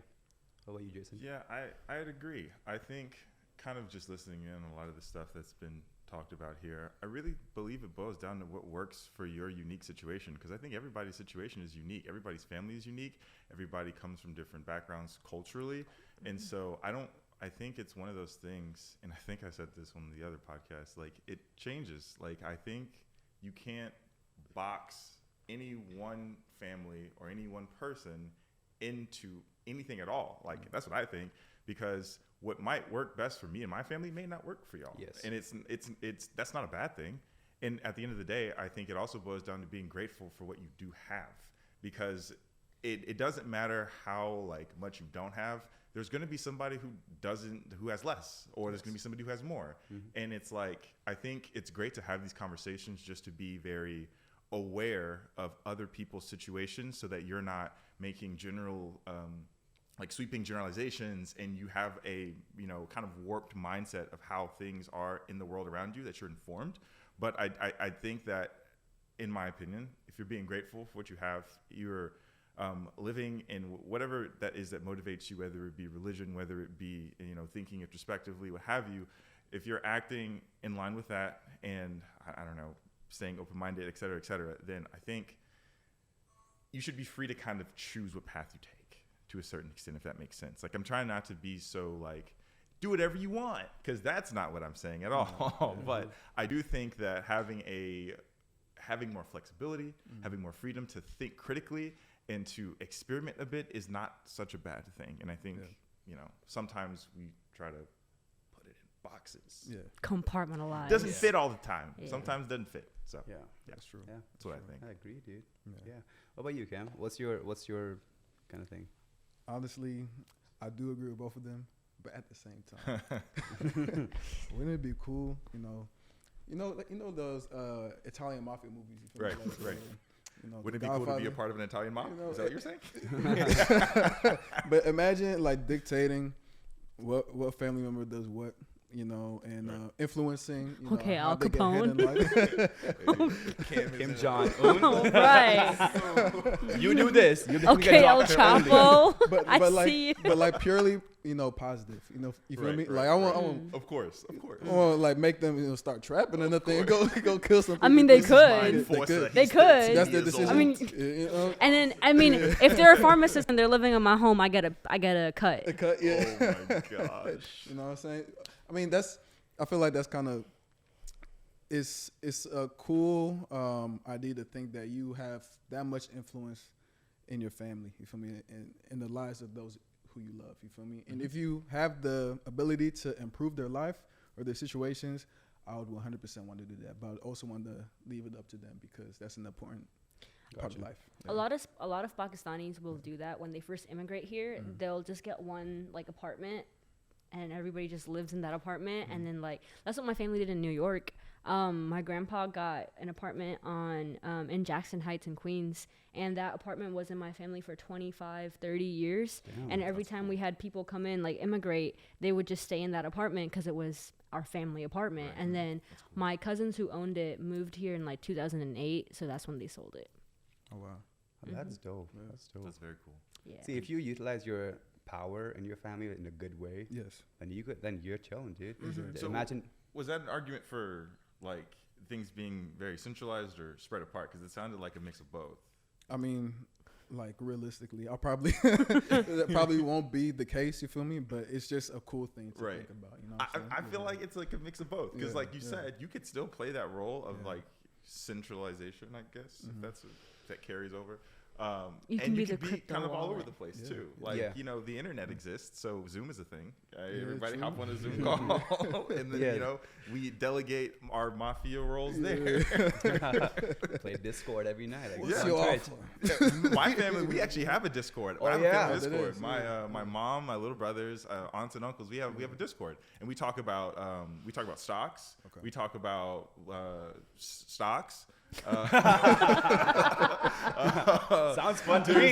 How about you, Jason? Yeah, I'd agree. I think kind of just listening in on a lot of the stuff that's been talked about here, I really believe it boils down to what works for your unique situation, because I think everybody's situation is unique. Everybody's family is unique. Everybody comes from different backgrounds culturally. And so I think it's one of those things, and I think I said this on the other podcast, like it changes. Like I think you can't box any one family or any one person into anything at all. Like that's what I think, because what might work best for me and my family may not work for y'all. Yes. And it's that's not a bad thing. And at the end of the day, I think it also boils down to being grateful for what you do have, because it doesn't matter how like much you don't have. There's going to be somebody who has less, or there's going to be somebody who has more. Mm-hmm. And it's like, I think it's great to have these conversations just to be very aware of other people's situations, so that you're not making like sweeping generalizations, and you have a, kind of warped mindset of how things are in the world around you, that you're informed. But I think that, in my opinion, if you're being grateful for what you have, you're living in whatever that is that motivates you, whether it be religion, whether it be, thinking introspectively, what have you. If you're acting in line with that, and I don't know, staying open-minded, et cetera, then I think you should be free to kind of choose what path you take to a certain extent, if that makes sense. Like I'm trying not to be so like, do whatever you want, because that's not what I'm saying at all. But I do think that having more flexibility, having more freedom to think critically and to experiment a bit is not such a bad thing. And I think, sometimes we try to put it in boxes. Yeah. Compartmentalize. Doesn't fit all the time. Yeah. Sometimes doesn't fit. So Yeah. That's true. Yeah. that's what I think. I agree, dude. Yeah. Yeah. What about you, Cam? What's your kind of thing? Honestly, I do agree with both of them, but at the same time, wouldn't it be cool, those Italian mafia movies? You feel me? Right, right. Wouldn't The it be cool to be a Godfather. part of an Italian mob? Is that what you're saying? But imagine like dictating what family member does what, and influencing. Okay, how Al they get ahead in Capone. life. Kim Jong. Oh, right. You do this. You Okay, El Chapo. I but like, see you. but like purely, positive. You feel Right, me? right, Like I want, Of course. I want like make them start trapping or nothing and go kill some people. I mean, they This is could. mine. Force that They he's could. 13 That's their years decision. old. I mean, And then, if they're a pharmacist and they're living in my home, I get a cut. the cut, yeah. Oh my gosh. You know what I'm saying? I mean, I feel like that's kind of, it's a cool idea to think that you have that much influence in your family, you feel me, and in the lives of those who you love, you feel me? And if you have the ability to improve their life or their situations, I would 100% want to do that, but I would also want to leave it up to them, because that's an important part of life. A lot of Pakistanis will do that when they first immigrate here. They'll just get one like apartment, and everybody just lives in that apartment. And then like that's what my family did in New York. My grandpa got an apartment in Jackson Heights in Queens, and that apartment was in my family for 25, 30 years. Damn, and every time we had people come in, like immigrate, they would just stay in that apartment because it was our family apartment. Right. And then my cousins who owned it moved here in like 2008, so that's when they sold it. Oh, wow. Oh, that's dope. That's dope. That's very cool. Yeah. See, if you utilize your power in your family in a good way, Yes. then you're chilling, dude. So Imagine. Was that an argument for like things being very centralized or spread apart? Because it sounded like a mix of both. I mean, like realistically, I'll probably that probably won't be the case. You feel me? But it's just a cool thing to Right. think about. You know, what I'm I saying? feel like it's like a mix of both. Because Yeah, like you yeah. said, you could still play that role of Yeah. like centralization, I guess, if that carries over. You and can you be can the be crypto kind of all over wallet. the place Yeah. too. Like Yeah. you know, the internet exists, so Zoom is a thing. Yeah, Everybody true. hop on a Zoom call, and then Yeah. you know we delegate our mafia roles there. Play Discord every night. Like, What's on your Twitch. offer? My family, we actually have a Discord. Oh, I have yeah. a family It Discord. is, My mom, my little brothers, aunts and uncles. We have a Discord, and we talk about stocks. Okay. We talk about stocks. Sounds fun to me.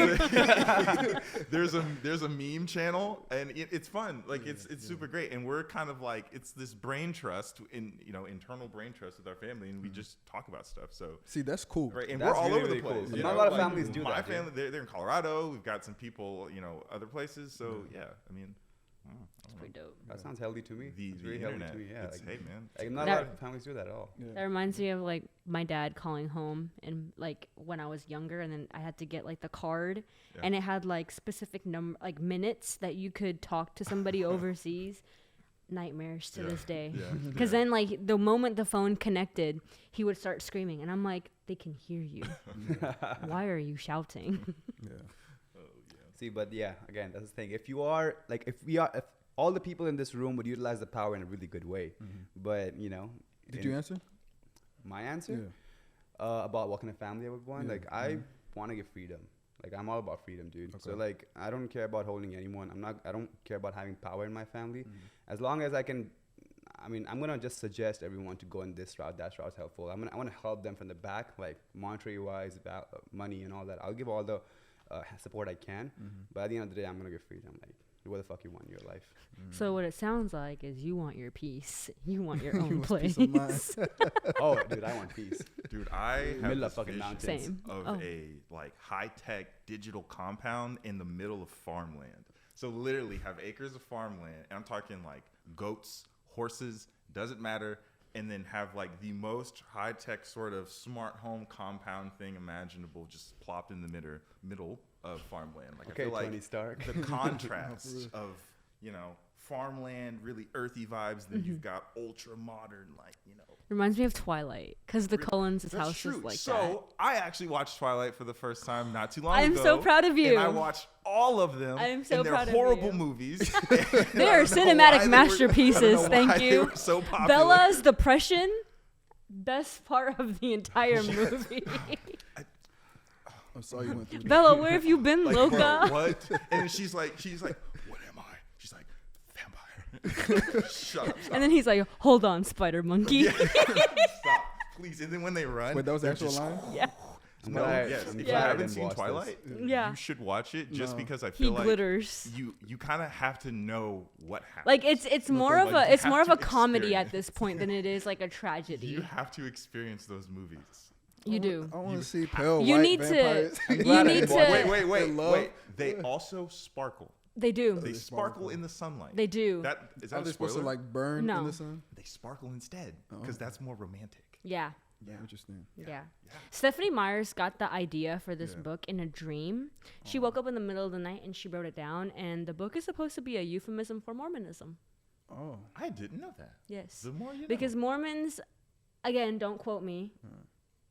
There's a meme channel, and it's fun. Like it's super great, and we're kind of like it's this brain trust internal brain trust with our family, and we just talk about stuff. So See, that's cool. right, and That's we're all really, over really the place. cool. you Not a know? lot of Like, families do my that, dude. family, they're in Colorado. We've got some people, other places. So yeah, I mean, It's pretty dope. That sounds healthy to me. the It's really internet. healthy to me. Yeah. It's, hey man, like not a That- lot of families do that at all. Yeah. That reminds me of like my dad calling home and like when I was younger, and then I had to get like the card, Yeah. and it had like specific like minutes that you could talk to somebody overseas. Nightmares to Yeah. this day. Yeah. Because then like the moment the phone connected, he would start screaming, and I'm like, they can hear you. Why are you shouting? Yeah. See, but yeah, again, that's the thing. If all the people in this room would utilize the power in a really good way, but Did you answer? my answer Yeah. about what kind of family I would want? Yeah. Like, I want to give freedom. Like, I'm all about freedom, dude. So Okay. like, I don't care about holding anyone. I don't care about having power in my family. As long as I can. I'm gonna just suggest everyone to go in this route. That route's helpful. I want to help them from the back, like monetary wise, money and all that. I'll give all the support I can. But at the end of the day, I'm gonna give freedom. Like, do what the fuck you want in your life. So what it sounds like is you want your peace. You want your own want place. peace of mind. Oh, dude, I want peace. dude, I have Middle of this fucking vision mountains. Same. of Oh. a like high tech digital compound in the middle of farmland. So literally have acres of farmland, and I'm talking like goats, horses, doesn't matter, and then have like the most high tech sort of smart home compound thing imaginable just plopped in the middle of farmland. Like Okay, I feel like Tony Stark. the contrast of farmland, really earthy vibes, then you've got ultra modern, Reminds me of Twilight, because the Cullens' That's house true. is like so that. I actually watched Twilight for the first time not too long I'm ago. so proud of you. And I watched all of them. I am so and they're proud of horrible you. movies. They are cinematic masterpieces. Thank They you. were so popular. Bella's depression, best part of the entire movie. I'm sorry you went through that. Bella, where have you been, Like, Loca? bro, what? And she's like, what am I? She's like, vampire. Shut up. Stop. And then he's like, hold on, spider monkey. Stop, please. And then when they run, Wait, that was the they're actual just- line? Yeah. No, yes. If you glad I haven't didn't seen watch this. Twilight, Yeah. you should watch it just No. because I He feel like glitters. you kind of have to know what happened. Like it's more of like, a you it's have more of to a comedy at experience. this point than it is like a You tragedy. have to experience those movies. You do. I want to see pale You white need to- vampires. I'm You glad I need didn't to- watch Wait, it. wait. They also sparkle. They do. They They sparkle sparkle. in the sunlight. They do. That is Are that they a supposed to spoiler? like burn No. in the sun? They sparkle instead because that's more romantic. Yeah. Yeah, interesting. Yeah. Stephanie Myers got the idea for this book in a dream. She woke up in the middle of the night and she wrote it down, and the book is supposed to be a euphemism for Mormonism. Oh, I didn't know that. Yes. The more you know. Because Mormons, again, don't quote me,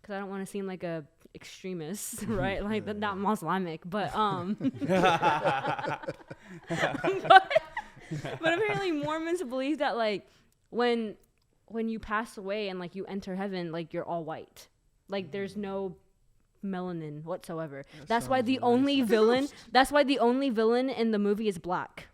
because I don't want to seem like a extremist, right? Like not Islamic, but but apparently Mormons believe that like when you pass away and like you enter heaven, like you're all white, like there's no melanin whatsoever. That's why the only villain. That's why the only villain in the movie is black,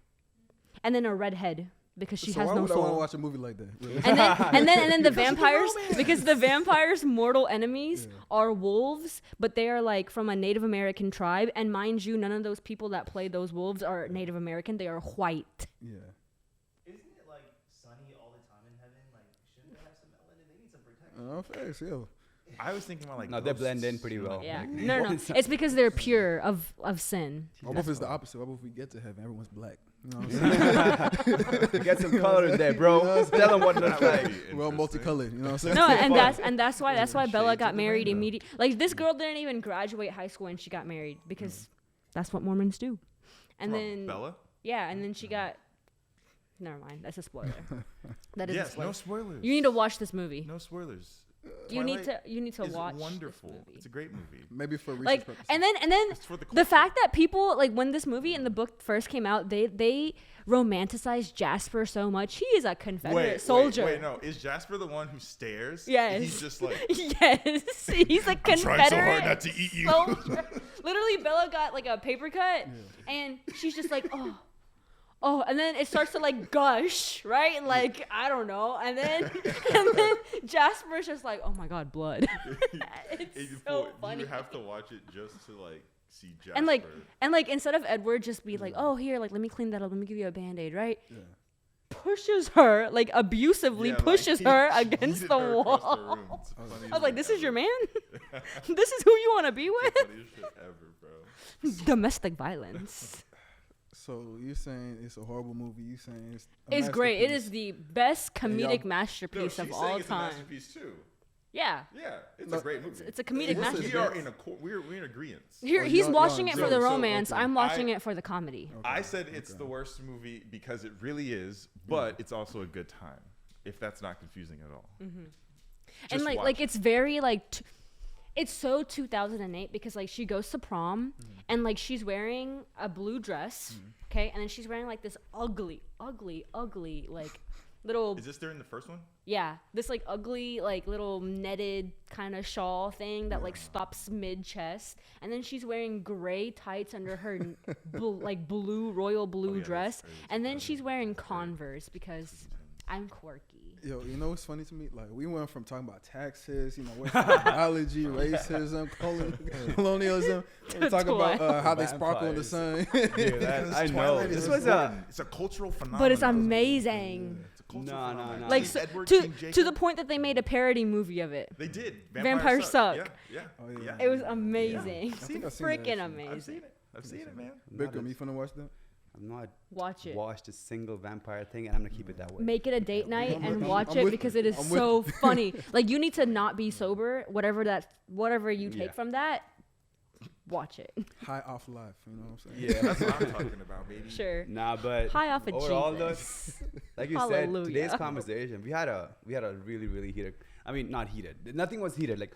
and then a redhead because she so has why no would I want to soul. watch a movie like that? Really? And then the vampires, because the vampires' mortal enemies are wolves, but they are like from a Native American tribe, and mind you, none of those people that play those wolves are Native American. They are white. Yeah. Isn't it like sunny all the time in heaven? Like, shouldn't they have some melanin? They need some protection. Oh, facts, yo. I was thinking about like No, they blend in ghosts, pretty you know, well. like- Yeah, Like, no. It's because they're pure of sin. What if it's the opposite? What if we get to heaven, everyone's black? You know what I'm saying? Get some color in there, bro. Tell them what it looks That would like. be We're all interesting. multicolored. You know what I'm saying? No, and that's why Bella Shades got of the married rainbow. immediately. Like this girl didn't even graduate high school and she got married because that's what Mormons do. And Oh, then Bella. yeah, and then she got. Never mind, that's a spoiler. That is a Yes, spoiler. no spoilers. You need to watch this movie. No spoilers. You need Twilight to is watch wonderful. this movie. It's a great movie. Maybe for research Like, purposes. and then It's for the the culture. fact that people like when this movie and the book first came out, they romanticized Jasper so much. He is a Confederate soldier. Wait, no. Is Jasper the one who stares? Yes. He's just like, Yes, he's a I'm Confederate trying so hard not to eat you. soldier. Literally, Bella got like a paper cut, and she's just like, oh, and then it starts to like gush, right? Like I don't know, and then Jasper's just like, oh my god, blood. It's so funny. You have to watch it just to like see Jasper. And like instead of Edward just be like, oh here, like let me clean that up, let me give you a Band-Aid, right? Yeah. Pushes her like abusively, Yeah, like, pushes he her yeeted against her the across wall. the room. It's the I funniest was like, thing this is your ever. man. This is who you want to be It's with. the funniest shit ever, bro. Domestic violence. So you're saying it's a horrible movie? You saying it's It's great. It is the best And y'all- comedic No, masterpiece she's of saying all it's a time. masterpiece too. Yeah. Yeah, it's No, a great movie. It's a comedic What's it- masterpiece. We are in we're in agreement. Here, Oh, he's y'all watching it in for the agreement. So, romance. okay. I'm watching it for the comedy. I said it's the worst movie because it really is, but it's also a good time. If that's not confusing at all. And Just like watch it. it's very like it's so 2008 because like she goes to prom and like she's wearing a blue dress, okay, and then she's wearing like this ugly like little Is this during the first one? this like ugly like little netted kind of shawl thing that like stops mid chest, and then she's wearing gray tights under her like blue royal blue yeah, dress, that's and then she's wearing Converse because I'm quirky. Yo, you know what's funny to me? Like we went from talking about taxes, you know, Western biology, racism, colonialism, and talk about how they sparkle in the sun. Dude, that, I know. Twilight This is was important. It's a cultural phenomenon. But it's amazing. It's a cultural No, no, phenomenon. no. Like King so, Edward to King to the Jacob. point that they made a parody movie of it. They did. Vampires Suck. Yeah. Oh, yeah. It was amazing. I think I've seen that, Freaking actually. amazing. I've seen it, man. Bikram, you finna watch that? I've not Watch it. watched a single vampire thing, and I'm gonna keep it that way. Make it a date night I'm and with- watch I'm it with because you. it is I'm with so funny. Like you need to not be sober. Whatever you take Yeah. from that, watch it. High off life, you know what I'm saying? Yeah, That's what I'm talking about, baby. Sure. Nah, but High off of overall, Jesus. though, like you said, Hallelujah. today's conversation, we had a really heated. I mean, not heated. Nothing was heated. Like,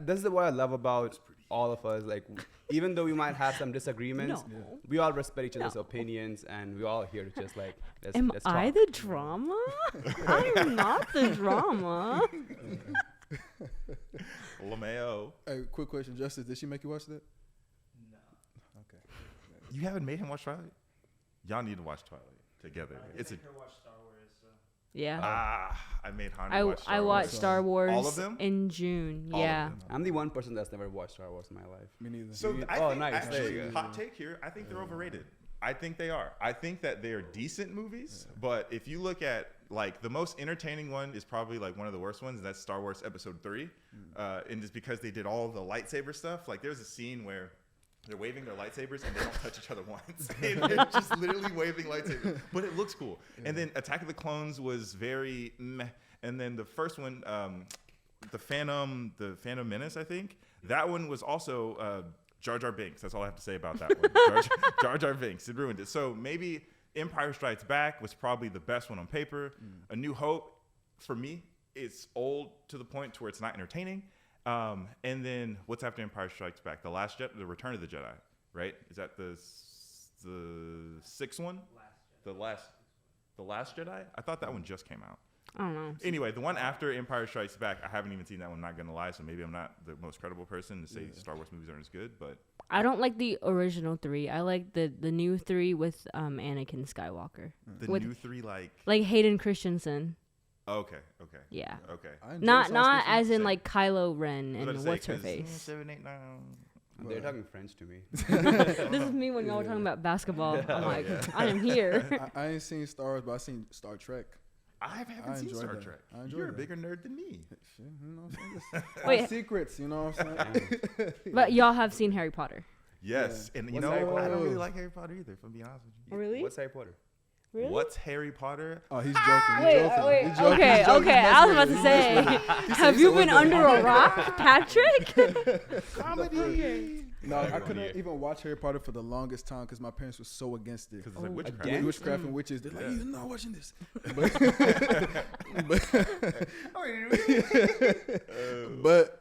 this is what I love about all of us. Like, even though we might have some disagreements, No. we all respect each other's No. opinions, and we're all here to just like let's, Am let's I talk. the drama? I am not the drama. LeMayo. Hey, quick question, Justice, did she make you watch that? No. Okay. You haven't made him watch Twilight? Y'all need to watch Twilight together. It's a Make her watch Star Wars. So. Yeah. I made Hana watch Star I Wars. watched Star Wars All of them? in June. All of Yeah. them. I'm the one person that's never watched Star Wars in my life. Me neither. So You- I oh, think nice. There you actually, go. hot take here. I think they're overrated. I think they are. I think that they are decent movies, but if you look at like the most entertaining one is probably like one of the worst ones, and that's Star Wars Episode 3. And it's because they did all the lightsaber stuff. Like there's a scene where they're waving their lightsabers and they don't touch each other once. And they're just literally waving lightsabers, but it looks cool. And then Attack of the Clones was very meh. And then the first one, the Phantom Menace, I think that one was also Jar Jar Binks. That's all I have to say about that one. Jar Jar Binks. It ruined it. So maybe Empire Strikes Back was probably the best one on paper. A New Hope, for me, it's old to the point to where it's not entertaining. And then what's after Empire Strikes Back? The Return of the Jedi, right? Is that the sixth one? The Last Jedi? I thought that one just came out. I don't know. Anyway, the one after Empire Strikes Back, I haven't even seen that one. Not gonna lie, so maybe I'm not the most credible person to say Star Wars movies aren't as good. But I don't like the original 3. I like the new 3 with Anakin Skywalker. the With- new 3, like Hayden Christensen. okay, Yeah. okay. I enjoy Not science fiction. as in Same. like Kylo Ren I was and about to say, what's her 'cause, face. 7, 8, 9. They're talking French to me. This is me when y'all were talking about basketball. I'm like, I am here. I ain't seen Star Wars, but I seen Star Trek. I haven't I seen enjoyed Star that. Trek. I enjoyed You're a that. bigger nerd than me. Shit, you know what I'm saying? Just Wait. have secrets, you know what I'm saying? But y'all have seen Harry Potter. Yes, and you What's know Harry I don't Potter? really like Harry Potter either. If I'm being honest with you. Really? What's Harry Potter? Really? What's Harry Potter? Oh, he's joking. Wait, He's joking. wait. He's joking. Okay, He's joking. okay. He's I was about mesmerized. to He's say, mesmerized. have you been under a rock, Patrick? Comedy. No, I Everyone couldn't here. even watch Harry Potter for the longest time because my parents were so against it. Because it's like Oh, witchcraft. again? Witchcraft and witches. They're like, Yeah. you're not watching this. But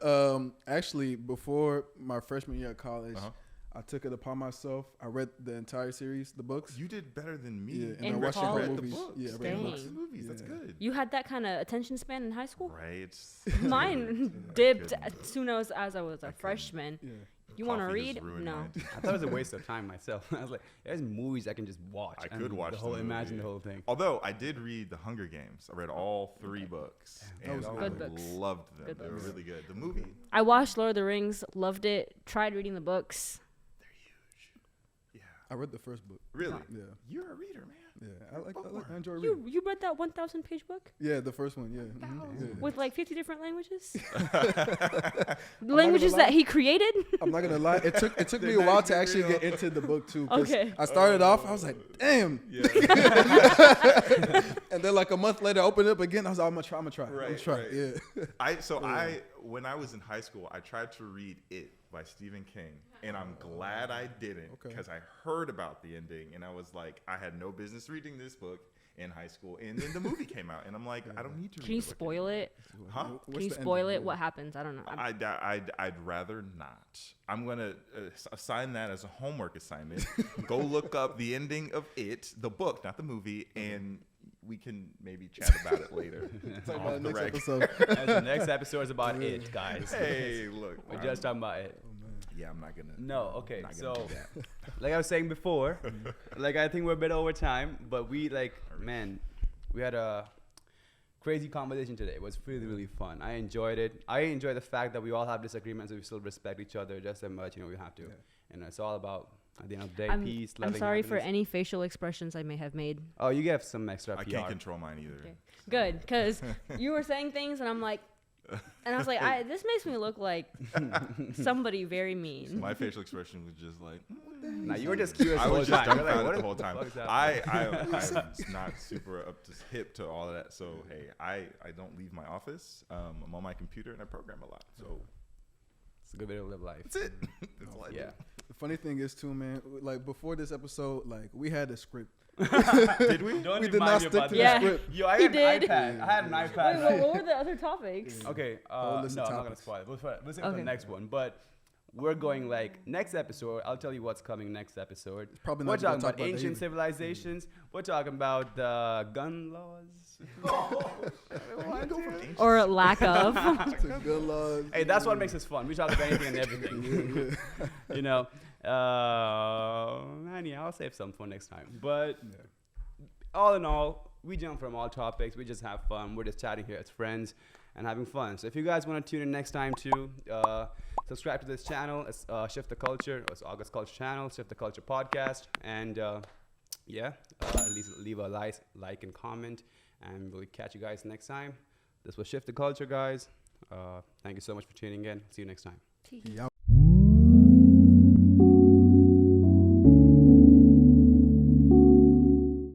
actually, before my freshman year of college, Uh-huh. I took it upon myself. I read the entire series, the books. You did better than me. Yeah, and In I watched the whole college? read the movies. books. Yeah, I read the Dang. books. The movies. That's Yeah. good. You had that kind of attention span in high school? Right. Mine I dipped couldn't. as soon as I was a freshman. Yeah. You want to Coffee just read? ruined No. mine. I thought it was a waste of time myself. I was like, there's movies I can just watch. I and could watch the whole, the movie. imagine the whole thing. Although I did read The Hunger Games. I read all 3 books. That And was I good. Good books. loved them. Good They were books. really good. The movie, I watched Lord of the Rings, loved it, tried reading the books. they're huge. Yeah. I read the first book. Really? Yeah. You're a reader, man. Yeah. I bookworm. enjoy reading. You read that 1,000-page book Yeah, the first one. Yeah. Thousand. Yeah. with like 50 different languages? gonna Languages lie. that he created? I'm not gonna lie. It took me a while to actually get into the book too. 'Cause Okay. I started off. I was like, damn. Yeah. And then like a month later, I opened it up again. I was like, I'm gonna try. I'm gonna Right, try. right. Yeah. When I was in high school, I tried to read It by Stephen King, and I'm glad I didn't Okay. because I heard about the ending, and I was like, I had no business reading this book in high school, and then the movie came out, and I'm like, I don't need to. Can you read the book spoil anymore. it? Huh? What's Can you the spoil ending? it? What happens? I don't know. I'd rather not. I'm gonna assign that as a homework assignment. Go look up the ending of It, the book, not the movie, and we can maybe chat about it later. Talk Off about it the next rec. episode. The next episode is about it, guys. Hey, look, We're just talking about it. yeah, I'm not gonna. No, okay. not gonna So, do that. like I was saying before, like I think we're a bit over time, but we had a crazy conversation today. It was really, really fun. I enjoyed it. I enjoy the fact that we all have disagreements, and we still respect each other just as much. We have to. Yeah. And it's all about, at the end of the day, I'm, peace, I'm loving, sorry for happiness. any facial expressions I may have made. Oh, you get some extra I PR. can't control mine either. Okay. Good, because you were saying things, and I'm like, and I was like, this makes me look like somebody very mean. My facial expression was just like. Nah, you were just curious I the whole was just time. You're like, dumbfounded what the whole time. fuck is happening? I'm not super up to hip to all of that. So hey, I don't leave my office. I'm on my computer and I program a lot. So It's a good way to live life. that's it. That's all I Yeah. The funny thing is too, man. Like before this episode, like we had a script. Did we? Don't We remind did not me stick about to that. the Yeah. script. Yo, I He had an did. iPad. I had an iPad. Wait, what were the other topics? Okay, Whole list no, of I'm not gonna topics. spoil it. We'll save it for Okay. the next one. But we're going like next episode. I'll tell you what's coming next episode. Probably We're not gonna talking talk about about that ancient either. civilizations. We're talking about the gun laws. Or lack of. Some good laws. Hey, that's what makes us fun. We talk about anything and everything. You know. Anyhow, I'll save some for next time. But all in all, we jump from all topics. We just have fun. We're just chatting here as friends and having fun. So if you guys want to tune in next time too, subscribe to this channel. It's Shift the Culture. It's August Culture channel, Shift the Culture podcast. And at least leave a like and comment. And we'll catch you guys next time. This was Shift the Culture, guys. Thank you so much for tuning in. See you next time. Yeah.